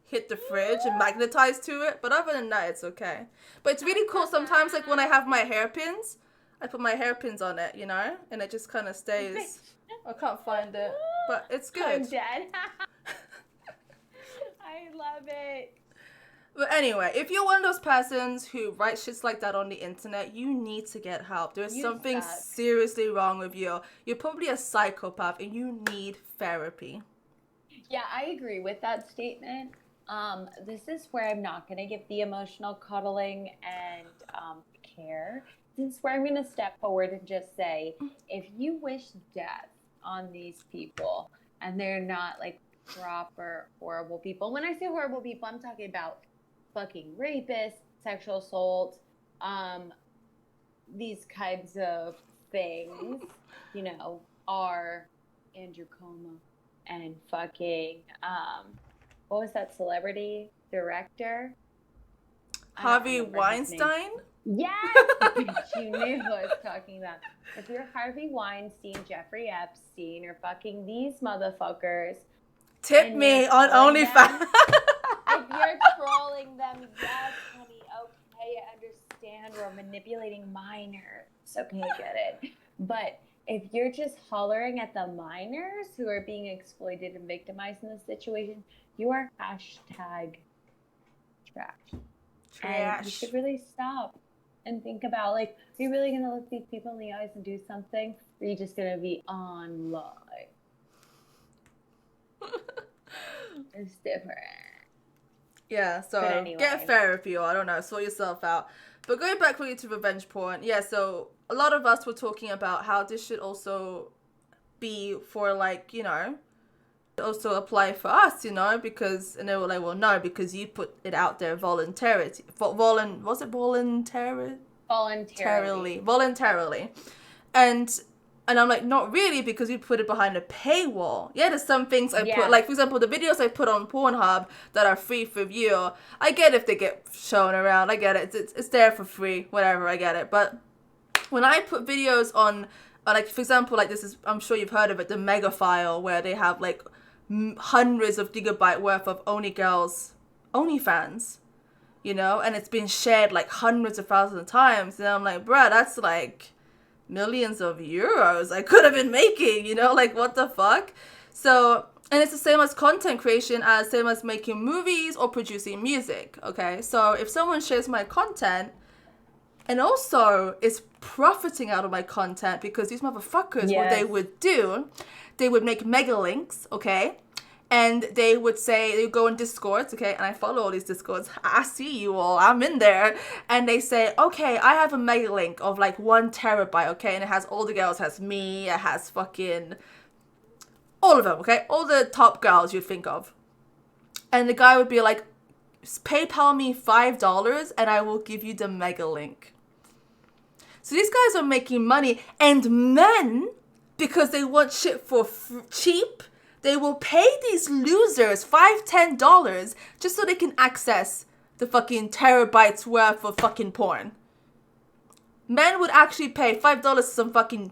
hit the fridge and magnetize to it. But other than that, it's okay. But it's really cool sometimes, like, when I have my hairpins, I put my hairpins on it, you know? And it just kind of stays. I can't find it, but it's good. I'm dead. I love it. But anyway, if you're one of those persons who writes shits like that on the internet, you need to get help. There's something seriously wrong with you. You're probably a psychopath and you need therapy. Yeah, I agree with that statement. This is where I'm not going to give the emotional cuddling and care. This is where I'm going to step forward and just say, if you wish death on these people and they're not like proper horrible people. When I say horrible people, I'm talking about fucking rapists, sexual assault, these kinds of things, you know, are Andrew Cuomo and fucking, what was that celebrity director? Harvey Weinstein? Yes! You knew who I was talking about. If you're Harvey Weinstein, Jeffrey Epstein, or fucking these motherfuckers. Tip me on OnlyFans. If you're trolling them, yes, honey, okay, I understand. We're manipulating minors. Okay, I get it. But if you're just hollering at the minors who are being exploited and victimized in this situation, you are hashtag trash. And you should really stop and think about, like, are you really going to look these people in the eyes and do something? Or are you just going to be online? It's different. Yeah, so anyway. Get therapy, or I don't know, sort yourself out. But going back quickly to revenge porn, yeah, so a lot of us were talking about how this should also be for, like, you know, also apply for us, you know, because, and they were like, well, no, because you put it out there voluntarily. And I'm like, not really, because we put it behind a paywall. Yeah, there's some things I put, like, for example, the videos I put on Pornhub that are free for view. I get if they get shown around. I get it. It's there for free. Whatever, I get it. But when I put videos on, like, for example, like, this is, I'm sure you've heard of it, the Mega File, where they have, like, hundreds of gigabyte worth of OnlyFans, you know? And it's been shared, like, hundreds of thousands of times. And I'm like, bruh, that's, like, millions of euros I could have been making, you know, like, what the fuck? So, and it's the same as content creation, same as making movies or producing music, okay? So if someone shares my content and also is profiting out of my content, because these motherfuckers, what they would do, they would make mega links, okay? And they would say, they would go in Discords, okay? And I follow all these Discords. I see you all. I'm in there. And they say, okay, I have a mega link of like 1 terabyte, okay? And it has all the girls. It has me. It has fucking all of them, okay? All the top girls you'd think of. And the guy would be like, PayPal me $5 and I will give you the mega link. So these guys are making money. And men, because they want shit for cheap, they will pay these losers $5, $10 just so they can access the fucking terabytes worth of fucking porn. Men would actually pay $5 to some fucking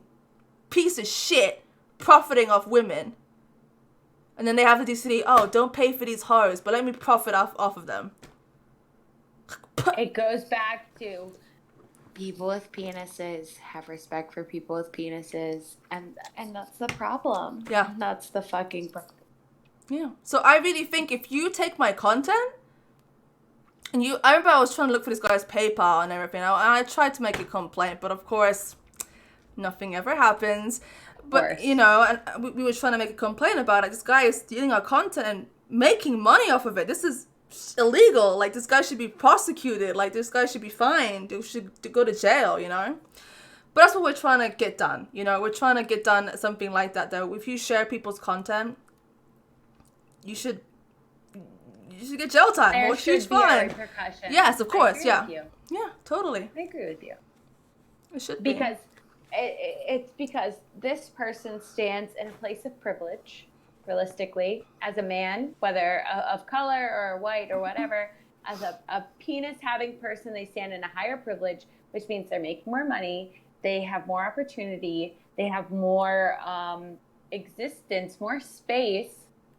piece of shit profiting off women. And then they have the decency, oh, don't pay for these horrors, but let me profit off of them. It goes back to people with penises have respect for people with penises, and that's the problem. Yeah. That's the fucking problem. Yeah. So I really think if you take my content And I remember I was trying to look for this guy's PayPal and everything. And I tried to make a complaint, but of course, nothing ever happens. But, you know, and we were trying to make a complaint about it. This guy is stealing our content and making money off of it. This is illegal. Like, this guy should be prosecuted. Like, this guy should be fined. He should go to jail, you know? But that's what we're trying to get done, you know? We're trying to get done something like that, though. If you share people's content, you should get jail time or huge fine. Yes, of course, yeah. Yeah, totally. I agree with you. It should be. Because it's because this person stands in a place of privilege, realistically, as a man, whether of color or white or whatever, as a penis-having person, they stand in a higher privilege, which means they're making more money, they have more opportunity, they have more existence, more space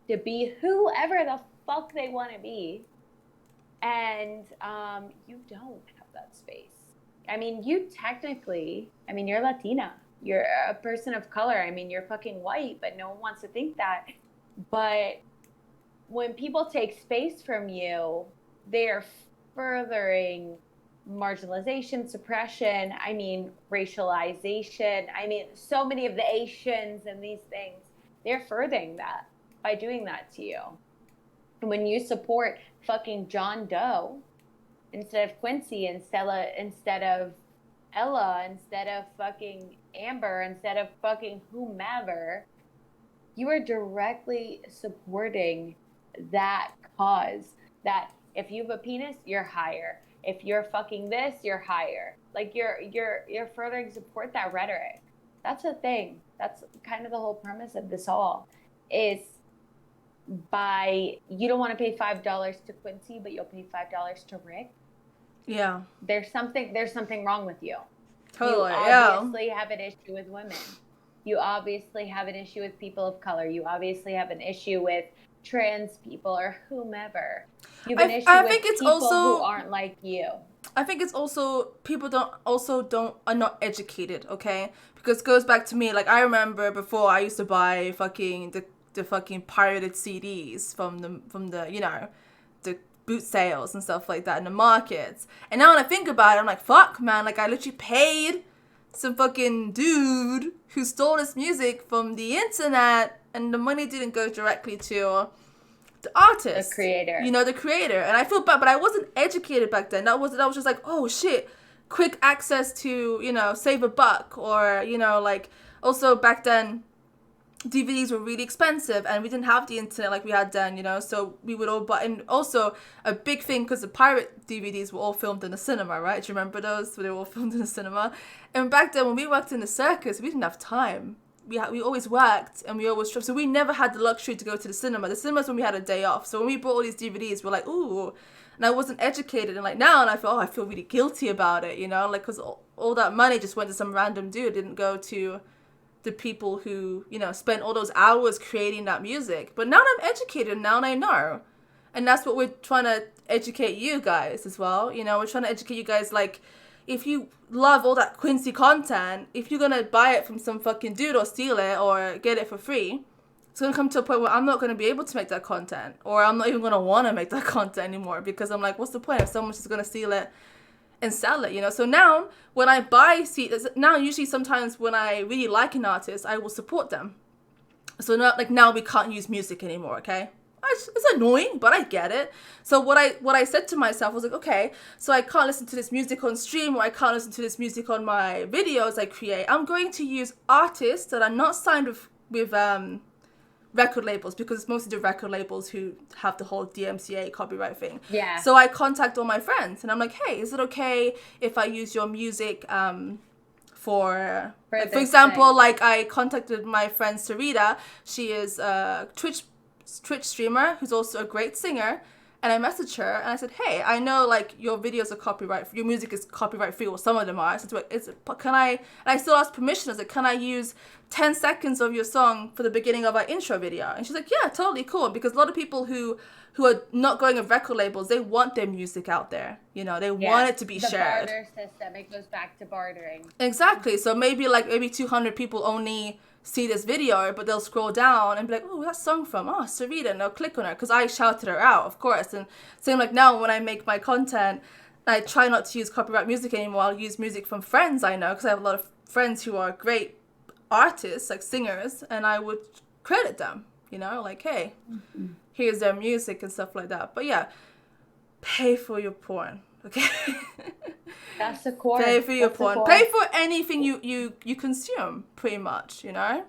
to be whoever the fuck they want to be. And you don't have that space. I mean, you're Latina. You're a person of color. I mean, you're fucking white, but no one wants to think that. But when people take space from you, they're furthering marginalization, suppression, I mean, racialization. I mean, so many of the Asians and these things, they're furthering that by doing that to you. And when you support fucking John Doe instead of Quincy and Stella, instead of Ella, instead of fucking Amber, instead of fucking whomever, you are directly supporting that cause. That if you have a penis, you're higher. If you're fucking this, you're higher. Like you're furthering support that rhetoric. That's the thing. That's kind of the whole premise of this all. Is by you don't want to pay $5 to Quincy, but you'll pay $5 to Rick. Yeah. There's something wrong with you. Totally. You obviously have an issue with women. You obviously have an issue with people of color. You obviously have an issue with trans people or whomever. You have an issue with people who aren't like you. I think it's also people are not educated, okay? Because it goes back to me, like I remember before I used to buy fucking the fucking pirated CDs from the you know, the boot sales and stuff like that in the markets. And now when I think about it, I'm like, fuck, man, like I literally paid some fucking dude who stole this music from the internet, and the money didn't go directly to the artist, the creator. You know, the creator. And I feel bad, but I wasn't educated back then. That was just like, oh shit, quick access to, you know, save a buck, or, you know, like also back then DVDs were really expensive and we didn't have the internet like we had then, you know, so we would all buy. And also a big thing, because the pirate DVDs were all filmed in the cinema, right? Do you remember those? They were all filmed in the cinema. And back then when we worked in the circus, we didn't have time. We always worked and we always tripped, so we never had the luxury to go to the cinema. The cinema's when we had a day off. So when we bought all these DVDs, we're like, ooh, and I wasn't educated. And like now, and I feel really guilty about it, you know, like because all that money just went to some random dude. It didn't go to the people who, you know, spent all those hours creating that music. But now that I'm educated, now I know, and that's what we're trying to educate you guys as well. You know, we're trying to educate you guys, like, if you love all that Quincy content, if you're gonna buy it from some fucking dude or steal it or get it for free, it's gonna come to a point where I'm not gonna be able to make that content, or I'm not even gonna want to make that content anymore, because I'm like, what's the point if someone's just gonna steal it and sell it, you know? So now when I buy now usually sometimes when I really like an artist, I will support them. So now we can't use music anymore, okay? It's annoying, but I get it. So what I said to myself was like, okay, so I can't listen to this music on stream, or I can't listen to this music on my videos I create. I'm going to use artists that are not signed with record labels, because it's mostly the record labels who have the whole DMCA copyright thing. Yeah. So I contact all my friends and I'm like, hey, is it okay if I use your music for example, like I contacted my friend Sarita. She is a Twitch streamer who's also a great singer, and I messaged her and I said, hey, I know like your videos are your music is copyright free, or some of them are. I said, can I, and I still asked permission. I was like, can I use 10 seconds of your song for the beginning of our intro video. And she's like, yeah, totally cool. Because a lot of people who are not going with record labels, they want their music out there. You know, they want it to be shared. The barter system, it goes back to bartering. Exactly. So maybe 200 people only see this video, but they'll scroll down and be like, oh, that song from Sarita, and they'll click on her because I shouted her out, of course. And same like now when I make my content, I try not to use copyright music anymore. I'll use music from friends I know, because I have a lot of friends who are great artists, like singers, and I would credit them, you know, like, hey, here's their music and stuff like that. But yeah, pay for your porn, okay? That's the core. Pay for your porn. Pay for anything you consume, pretty much, you know?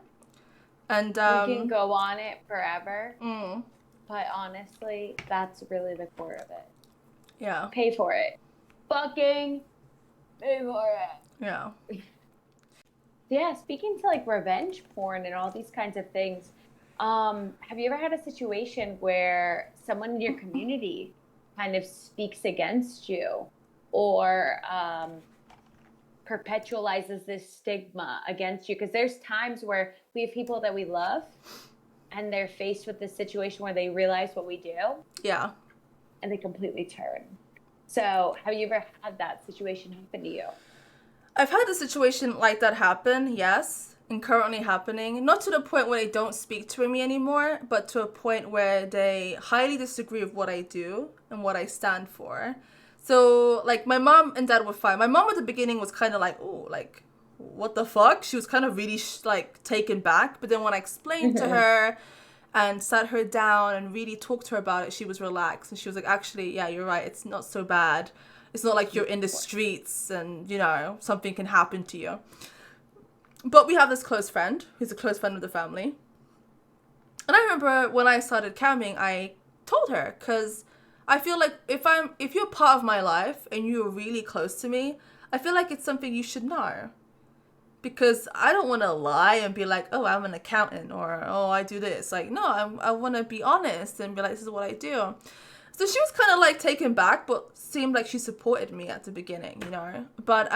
And we can go on it forever, but honestly, that's really the core of it. Yeah. Pay for it. Fucking pay for it. Yeah. Yeah, speaking to like revenge porn and all these kinds of things, have you ever had a situation where someone in your community kind of speaks against you or perpetualizes this stigma against you? Because there's times where we have people that we love and they're faced with this situation where they realize what we do. Yeah. And they completely turn. So have you ever had that situation happen to you? I've had a situation like that happen, yes, and currently happening. Not to the point where they don't speak to me anymore, but to a point where they highly disagree with what I do and what I stand for. So, like, my mom and dad were fine. My mom at the beginning was kind of like, oh, like, what the fuck? She was kind of really, taken back. But then when I explained to her and sat her down and really talked to her about it, she was relaxed. And she was like, actually, yeah, you're right. It's not so bad. It's not like you're in the streets and, you know, something can happen to you. But we have this close friend who's a close friend of the family. And I remember when I started camming, I told her, because I feel like if you're part of my life and you're really close to me, I feel like it's something you should know. Because I don't want to lie and be like, oh, I'm an accountant, or, oh, I do this. Like, no, I want to be honest and be like, this is what I do. So she was kind of like taken back, but seemed like she supported me at the beginning, you know. But,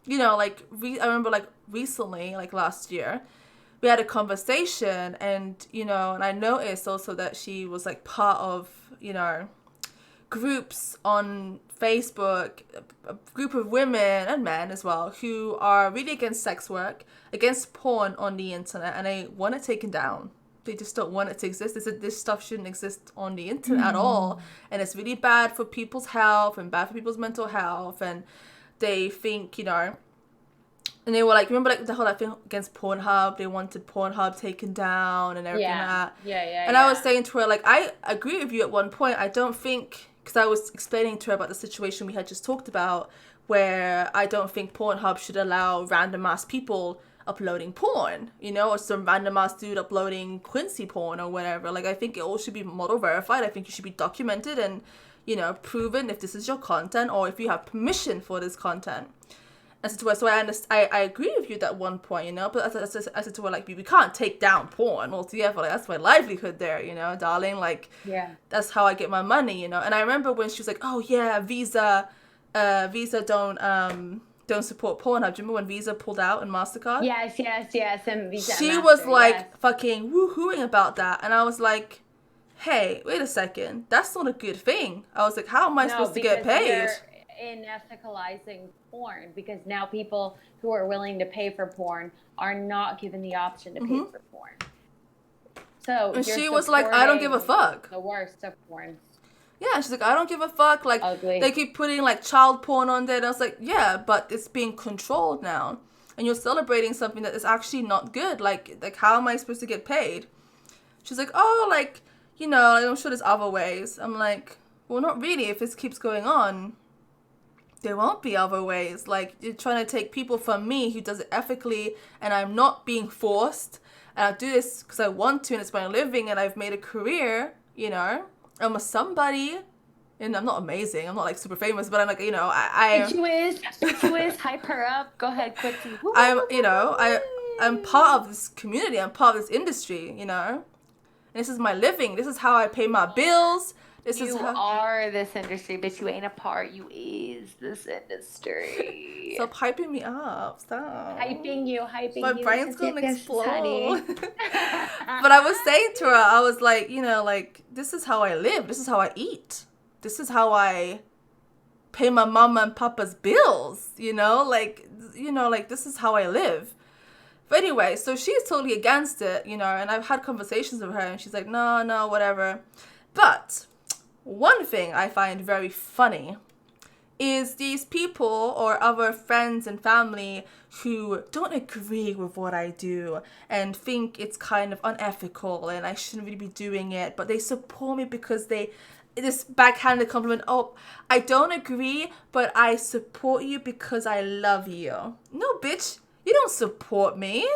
you know, like, I remember like recently, like last year, we had a conversation and, you know, and I noticed also that she was like part of, you know, groups on Facebook, a group of women and men as well, who are really against sex work, against porn on the internet, and they want it taken down. They just don't want it to exist. They said this stuff shouldn't exist on the internet at all. And it's really bad for people's health and bad for people's mental health. And they think, you know, and they were like, remember like the whole thing against Pornhub? They wanted Pornhub taken down and everything like that. And I was saying to her, like, I agree with you at one point. I don't think, because I was explaining to her about the situation we had just talked about, where I don't think Pornhub should allow random ass people uploading porn, you know, or some random ass dude uploading Quincy porn or whatever. Like, I think it all should be model verified. I think you should be documented and, you know, proven if this is your content or if you have permission for this content. And so I agree with you at one point, you know, but I said to her, like, we can't take down porn altogether. Like, that's my livelihood there, you know, darling. Like, that's how I get my money, you know. And I remember when she was like, oh yeah, Visa don't support Pornhub. Do you remember when Visa pulled out and MasterCard? Yes. And Visa. She was like fucking woohooing about that. And I was like, hey, wait a second. That's not a good thing. I was like, how am I supposed to get paid? You're unethicalizing porn, because now people who are willing to pay for porn are not given the option to pay for porn. So and she was like, I don't give a fuck. The worst of porn. Yeah, she's like, I don't give a fuck. Like, ugly. They keep putting, like, child porn on there. And I was like, yeah, but it's being controlled now. And you're celebrating something that is actually not good. Like how am I supposed to get paid? She's like, oh, like, you know, I'm sure there's other ways. I'm like, well, not really. If this keeps going on, there won't be other ways. Like, you're trying to take people from me who does it ethically, and I'm not being forced. And I do this because I want to, and it's my living, and I've made a career, you know. I'm a somebody, and I'm not amazing. I'm not like super famous, but I'm like, you know, But you is, hype her up. Go ahead, Quincy. I'm part of this community. I'm part of this industry, you know. And this is my living. This is how I pay my bills. This is You how. are this industry, but you ain't a part. You is this industry. Stop hyping me up. Stop. Hyping you. My brain's Yes, gonna yes, honey. explode. But I was saying to her, I was like, you know, like, this is how I live. This is how I eat. This is how I pay my mama and papa's bills, you know, like, this is how I live. But anyway, so she's totally against it, you know, and I've had conversations with her and she's like, no, whatever. But one thing I find very funny is these people or other friends and family who don't agree with what I do and think it's kind of unethical and I shouldn't really be doing it, but they support me because this backhanded compliment, oh, I don't agree, but I support you because I love you. No, bitch, you don't support me.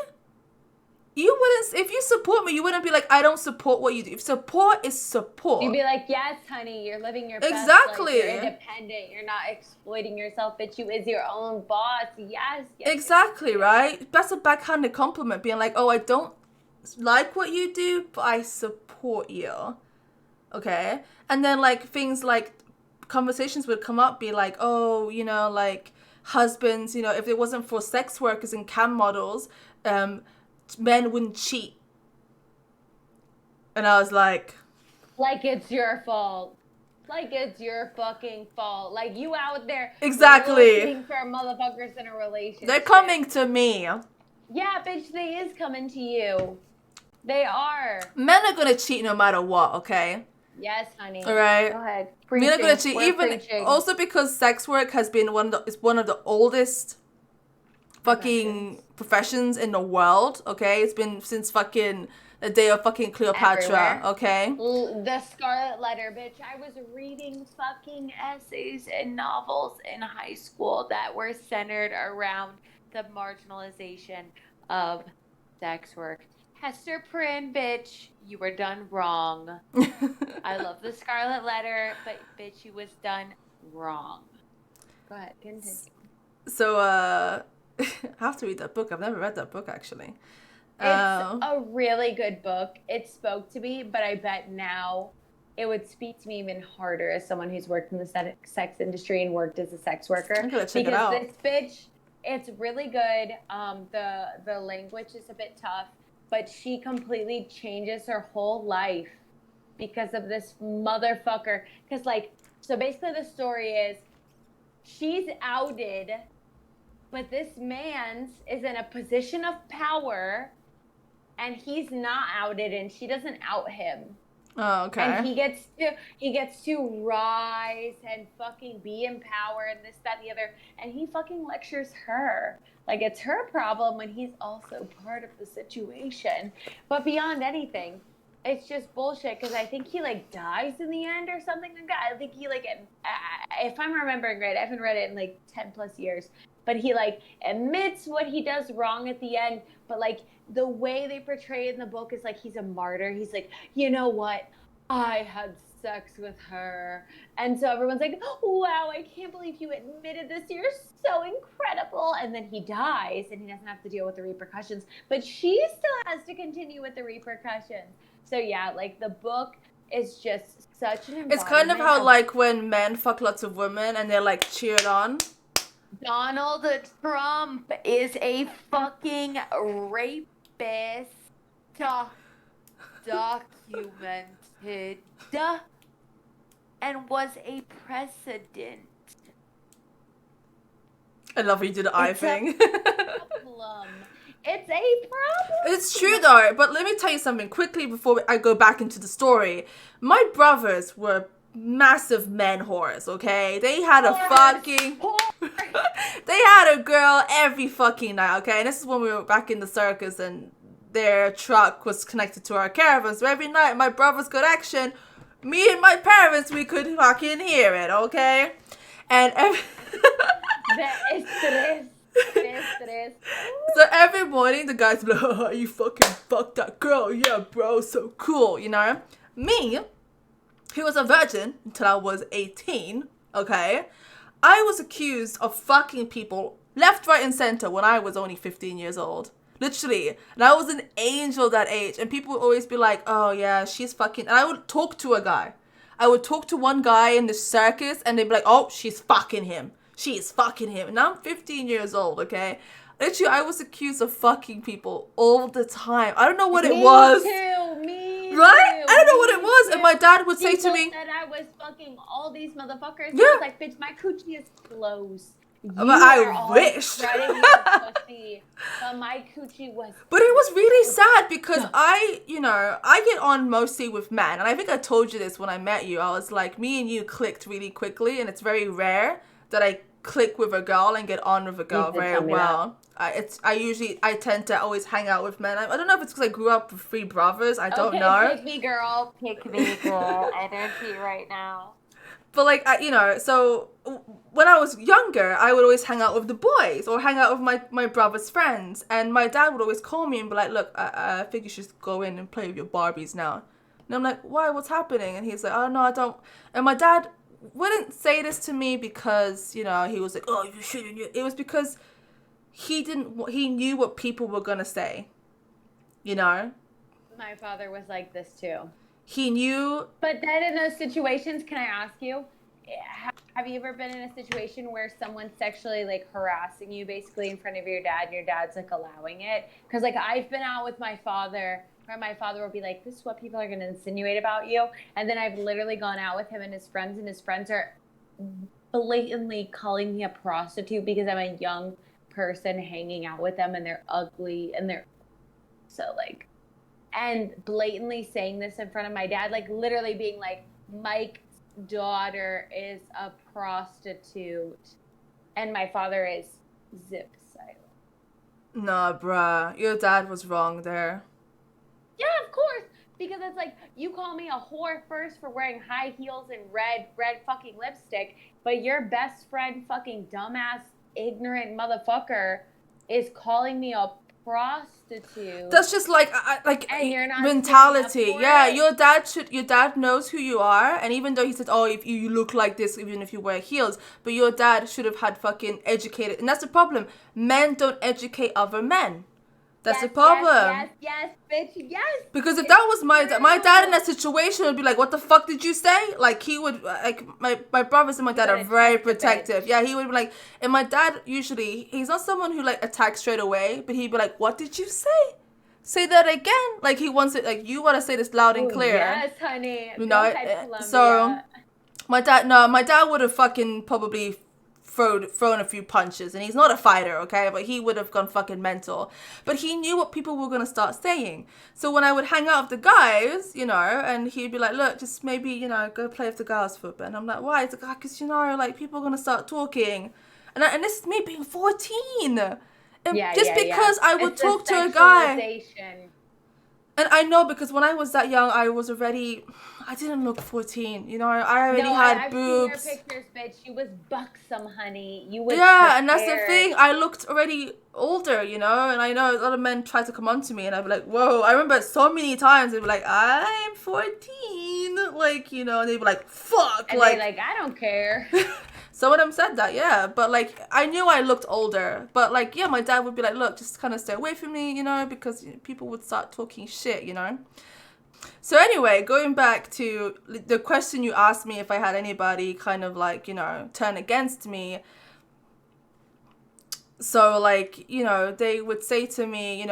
You wouldn't, if you support me, you wouldn't be like, I don't support what you do. If support is support. You'd be like, yes, honey, you're living your best Exactly. life. You're independent. You're not exploiting yourself, bitch. You is your own boss. Yes. Exactly, right? That's a backhanded compliment, being like, oh, I don't like what you do, but I support you. Okay? And then, like, things like conversations would come up, be like, oh, you know, like, husbands, you know, if it wasn't for sex workers and cam models, men wouldn't cheat. And I was like it's your fault. Like it's your fucking fault. Like you out there exactly looking for motherfuckers in a relationship. They're coming to me. Yeah, bitch, they is coming to you. They are. Men are gonna cheat no matter what, okay? Yes, honey. All right. Go ahead. Men are gonna cheat, We're even preaching. also because sex work has been one of the oldest fucking professions in the world, okay? It's been since fucking the day of fucking Cleopatra, Everywhere. okay? The Scarlet Letter, bitch. I was reading fucking Essays and novels in high school that were centered around the marginalization of sex work. Hester Prynne, bitch, you were done wrong. I love the Scarlet Letter, but bitch, you was done wrong. Go ahead, continue. So, I have to read that book. I've never read that book, actually. It's a really good book. It spoke to me, but I bet now it would speak to me even harder as someone who's worked in the sex industry and worked as a sex worker. I'm gonna check it out. Because this bitch, it's really good. The language is a bit tough, but she completely changes her whole life because of this motherfucker. Because, like, so basically the story is she's outed, but this man's is in a position of power, and he's not outed, and she doesn't out him. Oh, okay. And he gets to rise and fucking be in power and this, that, and the other. And he fucking lectures her. Like, it's her problem when he's also part of the situation. But beyond anything, it's just bullshit because I think he, like, dies in the end or something like that. I think he, like, if I'm remembering right, I haven't read it in, like, 10 plus years. But he, like, admits what he does wrong at the end. But, like, the way they portray it in the book is like he's a martyr. He's like, you know what? I had sex with her. And so everyone's like, wow, I can't believe you admitted this. You're so incredible. And then he dies and he doesn't have to deal with the repercussions. But she still has to continue with the repercussions. So, yeah, like, the book is just such an embodiment. It's kind of how, like, when men fuck lots of women and they're, like, cheered on. Donald Trump is a fucking rapist. Documented and was a president. I love how you did the eye thing. Problem. It's a problem. It's true though, but let me tell you something quickly before I go back into the story. My brothers were massive men whores, okay? They had a fucking... They had a girl every fucking night, okay? And this is when we were back in the circus and their truck was connected to our caravan. So every night my brothers got action. Me and my parents, we could fucking hear it, okay? And so every morning the guys be like, oh, you fucking fucked that girl. Yeah, bro, so cool, you know? Me, who was a virgin until I was 18, okay? I was accused of fucking people left, right, and center when I was only 15 years old. Literally. And I was an angel that age. And people would always be like, oh, yeah, she's fucking... And I would talk to a guy. I would talk to one guy in the circus and they'd be like, oh, she's fucking him. She is fucking him. And now I'm 15 years old, okay? Literally, I was accused of fucking people all the time. I don't know what it was. Me right? too. I don't know what it was. Too. And my dad would say to People me, said I was fucking all these motherfuckers. Yeah. I was like, bitch, my coochie is closed. But I wish. Shredding your pussy, but my coochie was. But it was really sad because I get on mostly with men. And I think I told you this when I met you. I was like, me and you clicked really quickly. And it's very rare that I click with a girl and get on with a girl very well. I tend to always hang out with men. I don't know if it's because I grew up with 3 brothers. I don't know. Pick me, girl. Pick me, girl. Energy right now. But like, so when I was younger, I would always hang out with the boys or hang out with my brother's friends. And my dad would always call me and be like, look, I think you should go in and play with your Barbies now. And I'm like, why? What's happening? And he's like, oh, no, I don't. And my dad wouldn't say this to me because, he was like, oh, you shouldn't. It was because he knew what people were going to say, My father was like this too. He knew. But then in those situations, can I ask you, have you ever been in a situation where someone's sexually like harassing you basically in front of your dad and your dad's like allowing it? Because like I've been out with my father where my father will be like, this is what people are going to insinuate about you. And then I've literally gone out with him and his friends are blatantly calling me a prostitute because I'm a young person hanging out with them and they're ugly and they're so like, and blatantly saying this in front of my dad, like literally being like, Mike's daughter is a prostitute. And my father is zip silent. Nah, bruh. Your dad was wrong there. Yeah, of course. Because it's like, you call me a whore first for wearing high heels and red fucking lipstick, but your best friend fucking dumbass, ignorant motherfucker is calling me a prostitute. That's just like and you're not mentality. Yeah, it. your dad knows who you are, and even though he said, oh, if you look like this, even if you wear heels, but your dad should have had fucking educated, and that's the problem. Men don't educate other men. That's the problem. Yes, bitch, yes. Because if that was my dad in that situation would be like, what the fuck did you say? Like, he would, like, my brothers and my dad are very protective. Yeah, he would be like, and my dad usually, he's not someone who, like, attacks straight away, but he'd be like, what did you say? Say that again. Like, he wants it, like, you want to say this loud and clear. Yes, honey. You know, so my dad would have fucking probably thrown a few punches, and he's not a fighter, okay, but he would have gone fucking mental. But he knew what people were gonna start saying. So when I would hang out with the guys, and he'd be like, look, just maybe, go play with the girls for a bit. And I'm like, why? It's like, because like, people are gonna start talking, and this is me being 14, and because I would talk to a guy. And I know, because when I was that young, I didn't look 14, I already had boobs. Seen your pictures, bitch. You was buxom, honey. You was prepared. And that's the thing. I looked already older, and I know a lot of men try to come on to me, and I'd be like, whoa. I remember so many times they'd be like, I'm 14, like, and they'd be like, fuck. And like, I don't care. Some of them said that, yeah. But, like, I knew I looked older. But, like, yeah, my dad would be like, look, just kind of stay away from me, because people would start talking shit, So, anyway, going back to the question you asked me if I had anybody kind of, like, turn against me. So, like, they would say to me,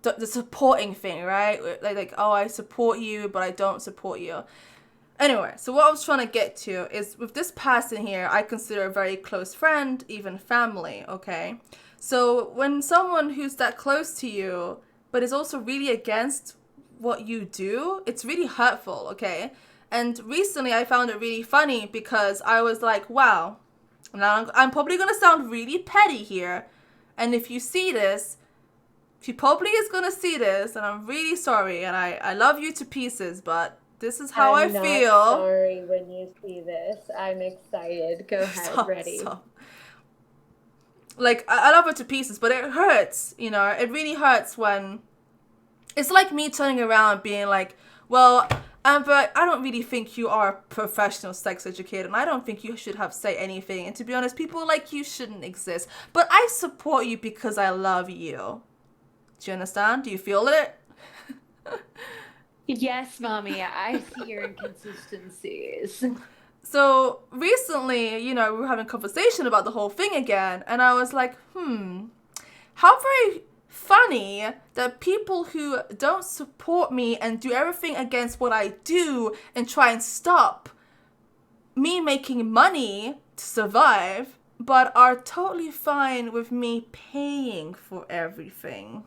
the supporting thing, right? Like, oh, I support you, but I don't support you. Anyway, so what I was trying to get to is with this person here, I consider a very close friend, even family, okay? So when someone who's that close to you, but is also really against what you do, it's really hurtful, okay? And recently I found it really funny because I was like, wow, now I'm probably going to sound really petty here. And if you see this, she probably is going to see this, and I'm really sorry, and I love you to pieces, but this is how I feel. I'm sorry when you see this. I'm excited. Go ahead, ready. Stop. Like, I love her to pieces, but it hurts, It really hurts when... It's like me turning around being like, well, Amber, I don't really think you are a professional sex educator, and I don't think you should have say anything. And to be honest, people like you shouldn't exist. But I support you because I love you. Do you understand? Do you feel it? Yes, mommy, I see your inconsistencies. So recently, we were having a conversation about the whole thing again, and I was like, how very funny that people who don't support me and do everything against what I do and try and stop me making money to survive, but are totally fine with me paying for everything.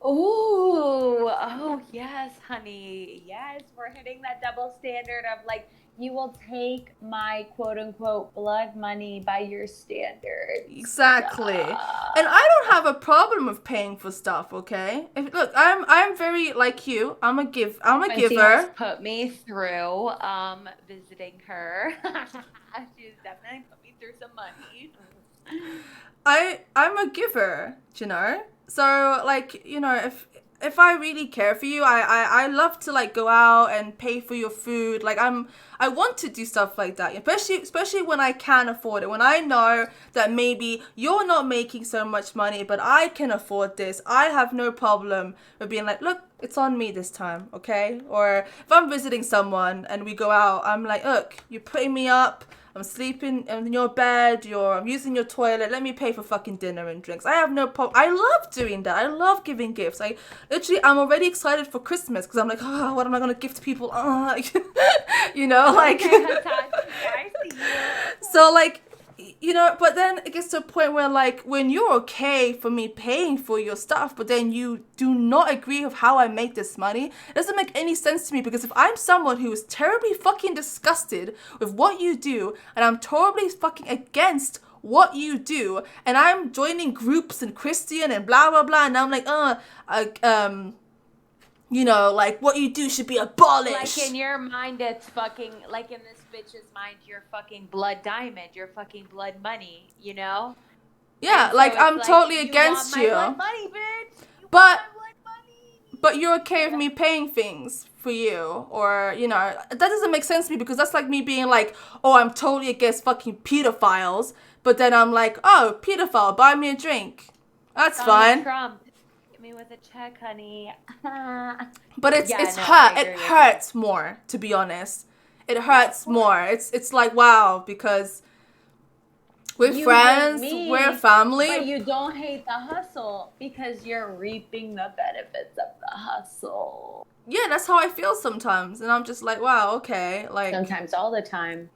Ooh, oh yes, honey. Yes, we're hitting that double standard of like, you will take my quote unquote blood money by your standards. Exactly. And I don't have a problem with paying for stuff, okay? Look, I'm very like you. I'm a Quincy has giver. put me through visiting her. She's definitely put me through some money. I'm a giver, So like, if I really care for you, I love to like go out and pay for your food. Like I want to do stuff like that, especially when I can afford it. When I know that maybe you're not making so much money, but I can afford this. I have no problem with being like, look, it's on me this time, okay? Or if I'm visiting someone and we go out, I'm like, look, you're putting me up. I'm sleeping in your bed, I'm using your toilet, let me pay for fucking dinner and drinks. I have no problem. I love doing that. I love giving gifts. I'm already excited for Christmas because I'm like, oh, what am I going to gift people? Like, like. Okay, Hitachi, I see you. So, like, but then it gets to a point where, like, when you're okay for me paying for your stuff, but then you do not agree with how I make this money, it doesn't make any sense to me, because if I'm someone who is terribly fucking disgusted with what you do, and I'm totally fucking against what you do, and I'm joining groups and Christian and blah, blah, blah, and I'm like, like, what you do should be abolished. Like in your mind, it's fucking, like in this bitch's mind, you're fucking blood diamond, you're fucking blood money, you know? Yeah, And so like, it's I'm like, totally against you. you. Want my blood money, bitch! You But want my blood money! But you're okay with me paying things for you, or, that doesn't make sense to me, because that's like me being like, oh, I'm totally against fucking pedophiles, but then I'm like, oh, pedophile, buy me a drink. That's fine. Trump, hit me with a check, honey. But it hurts more, to be honest. It hurts more. It's like, wow, because we're friends, we're family. But you don't hate the hustle because you're reaping the benefits of the hustle. Yeah, that's how I feel sometimes. And I'm just like, wow, okay. Like, sometimes, all the time.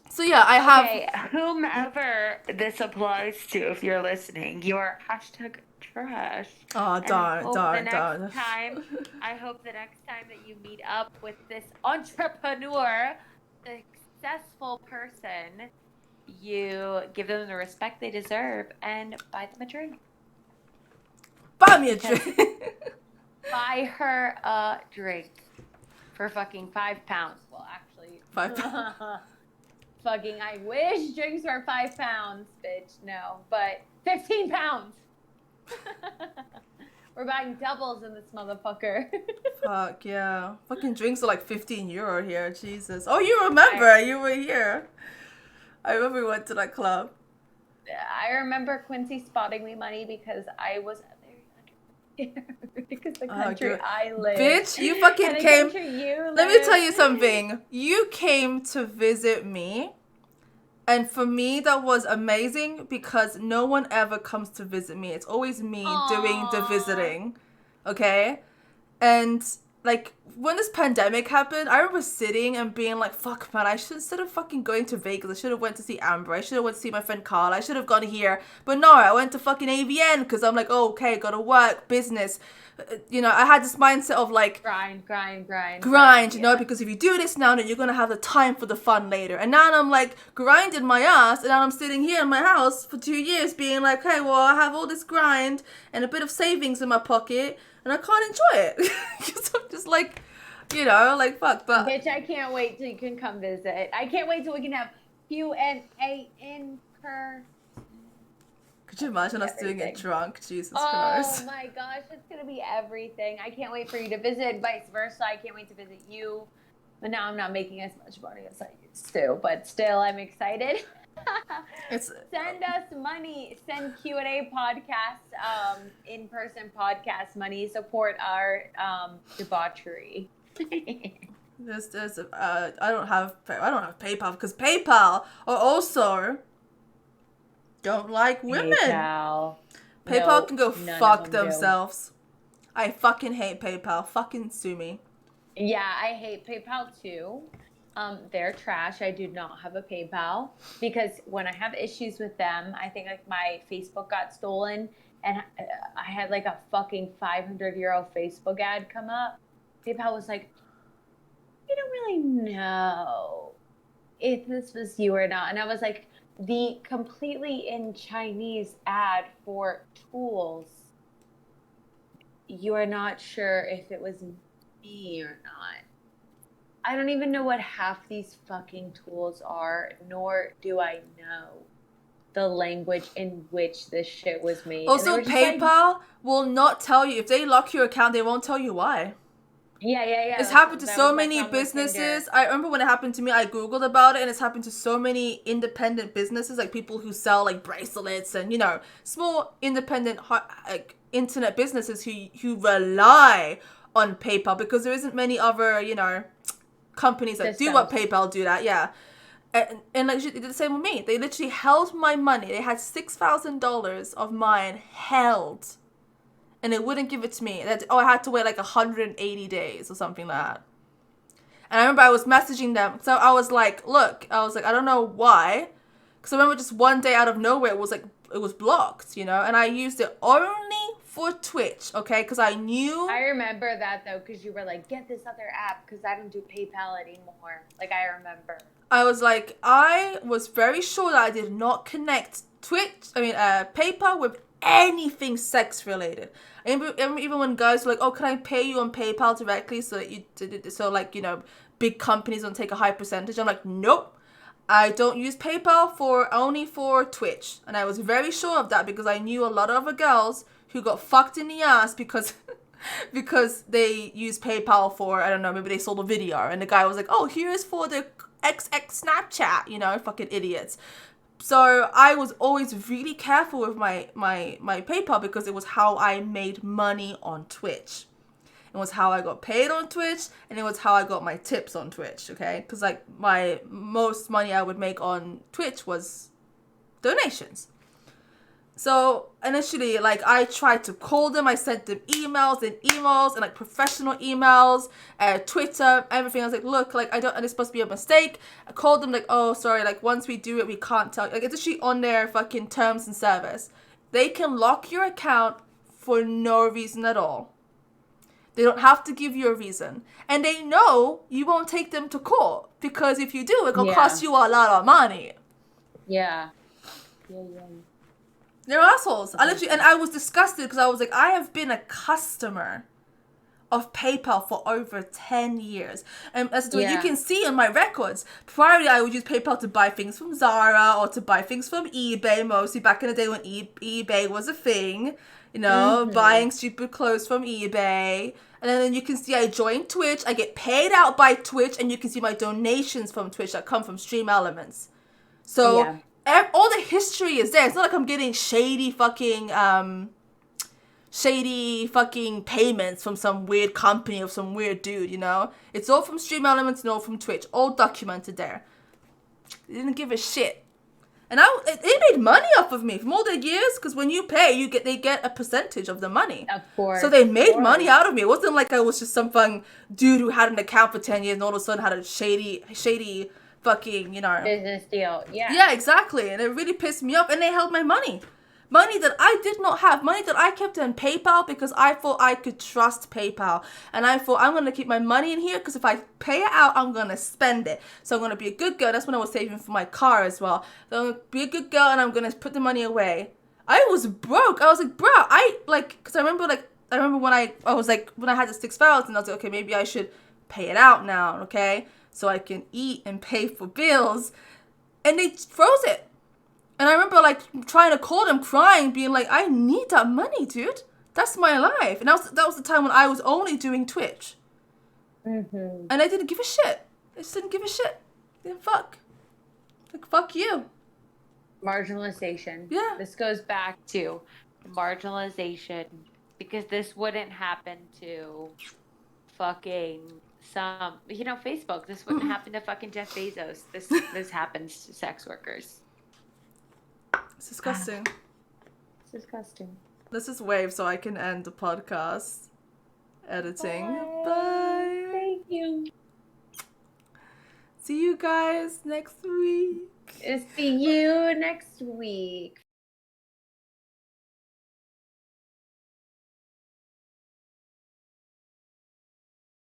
So yeah, I have... Okay, whomever this applies to, if you're listening, you are hashtag trash. Oh, darn. I hope the next time that you meet up with this entrepreneur, successful person, you give them the respect they deserve and buy them a drink. Buy me a drink. Buy her a drink for fucking £5. Well, actually, £5. Fucking, I wish drinks were £5, bitch. No, but 15 pounds. We're buying doubles in this motherfucker. Fuck yeah. Fucking drinks are like €15 here. Jesus. Oh, you remember? You were here. I remember we went to that club. I remember Quincy spotting me money because I was because the country I live. Bitch, you fucking came. Let me tell you something. You came to visit me. And for me, that was amazing because no one ever comes to visit me. It's always me doing the visiting. Okay? And like, when this pandemic happened, I remember sitting and being like, fuck, man, instead of fucking going to Vegas, I should have went to see Amber. I should have went to see my friend Carl. I should have gone here. But no, I went to fucking AVN because I'm like, oh, okay, gotta work, business. I had this mindset of like... Grind, because if you do this now, then you're gonna have the time for the fun later. And now I'm like, grinding my ass, and now I'm sitting here in my house for 2 years being like, hey, well, I have all this grind and a bit of savings in my pocket, and I can't enjoy it. Because I'm just like, like, fuck, but... Bitch, I can't wait till you can come visit. I can't wait till we can have Q&A in person. Could you imagine us doing it drunk? Jesus Christ. Oh my gosh, it's going to be everything. I can't wait for you to visit, vice versa. I can't wait to visit you. But now I'm not making as much money as I used to. But still, I'm excited. Send us money. Send Q&A podcast, in-person podcast money. Support our debauchery. I don't have PayPal because PayPal are also don't like women. PayPal Nope, can go fuck themselves. I fucking hate PayPal. Fucking sue me. Yeah, I hate PayPal too. They're trash. I do not have a PayPal because when I have issues with them, I think like my Facebook got stolen and I had like a fucking 500-euro Facebook ad come up. PayPal was like, "We don't really know if this was you or not." And I was like, the completely in Chinese ad for tools. You are not sure if it was me or not. I don't even know what half these fucking tools are, nor do I know the language in which this shit was made. Also, PayPal will not tell you. If they lock your account, they won't tell you why. Yeah. It's happened to so many businesses. I remember when it happened to me, I Googled about it, and it's happened to so many independent businesses, like people who sell like bracelets and, you know, small independent like internet businesses who rely on PayPal because there isn't many other, you know, companies that do what PayPal do that. Yeah. And like, they did the same with me. They literally held my money. They had $6,000 of mine held. And they wouldn't give it to me. I had to wait like 180 days or something like that. And I remember I was messaging them. So I was like, look, I don't know why. Because I remember just one day out of nowhere, it was blocked, you know. And I used it only for Twitch, okay? Because I knew. I remember that though, because you were like, get this other app because I don't do PayPal anymore. Like, I remember. I was very sure that I did not connect PayPal with anything sex related. Even when guys were like, oh, can I pay you on PayPal directly so like, you know, big companies don't take a high percentage? I'm like, nope. I don't use PayPal only for Twitch. And I was very sure of that because I knew a lot of other girls who got fucked in the ass because they used PayPal for, I don't know, maybe they sold a video and the guy was like, oh, here's for the XX Snapchat, you know, fucking idiots. So I was always really careful with my PayPal because it was how I made money on Twitch. It was how I got paid on Twitch, and it was how I got my tips on Twitch, okay? Because like my most money I would make on Twitch was donations. So initially, like, I tried to call them. I sent them emails and like professional emails, Twitter, everything. I was like, look, like, and it's supposed to be a mistake. I called them like, oh, sorry, like, once we do it, we can't tell. Like, it's actually on their fucking terms and service. They can lock your account for no reason at all. They don't have to give you a reason. And they know you won't take them to court because if you do, it will cost you a lot of money. Yeah. They're assholes. I was disgusted because I was like, I have been a customer of PayPal for over 10 years. And you can see on my records, priorly I would use PayPal to buy things from Zara or to buy things from eBay, mostly back in the day when eBay was a thing, you know, buying stupid clothes from eBay. And then you can see I joined Twitch, I get paid out by Twitch, and you can see my donations from Twitch that come from Stream Elements. So all the history is there. It's not like I'm getting shady fucking payments from some weird company or some weird dude, you know? It's all from Stream Elements and all from Twitch. All documented there. They didn't give a shit. And they made money off of me from all the years, because when you pay, they get a percentage of the money. Of course. So they made money out of me. It wasn't like I was just some fucking dude who had an account for 10 years and all of a sudden had a shady fucking, you know, business deal. Yeah, exactly. And it really pissed me off. And they held my money that I did not have, money that I kept in PayPal because I thought I could trust PayPal. And I thought, I'm going to keep my money in here because if I pay it out, I'm going to spend it. So I'm going to be a good girl. That's when I was saving for my car as well. So I'm going to be a good girl and I'm going to put the money away. I was broke. I was like, bro, because I remember when I had the 6,000, I was like, okay, maybe I should pay it out now, okay? So I can eat and pay for bills. And they froze it. And I remember, like, trying to call them, crying, being like, I need that money, dude. That's my life. And that was the time when I was only doing Twitch. And I didn't give a shit. I just didn't give a shit. Then fuck. Like, fuck you. Marginalization. Yeah. This goes back to marginalization because this wouldn't happen to fucking Facebook. This wouldn't happen to fucking Jeff Bezos. This happens to sex workers. It's disgusting. It's disgusting. Let's just wave so I can end the podcast editing. Bye. Bye. Thank you. See you guys next week. See you next week.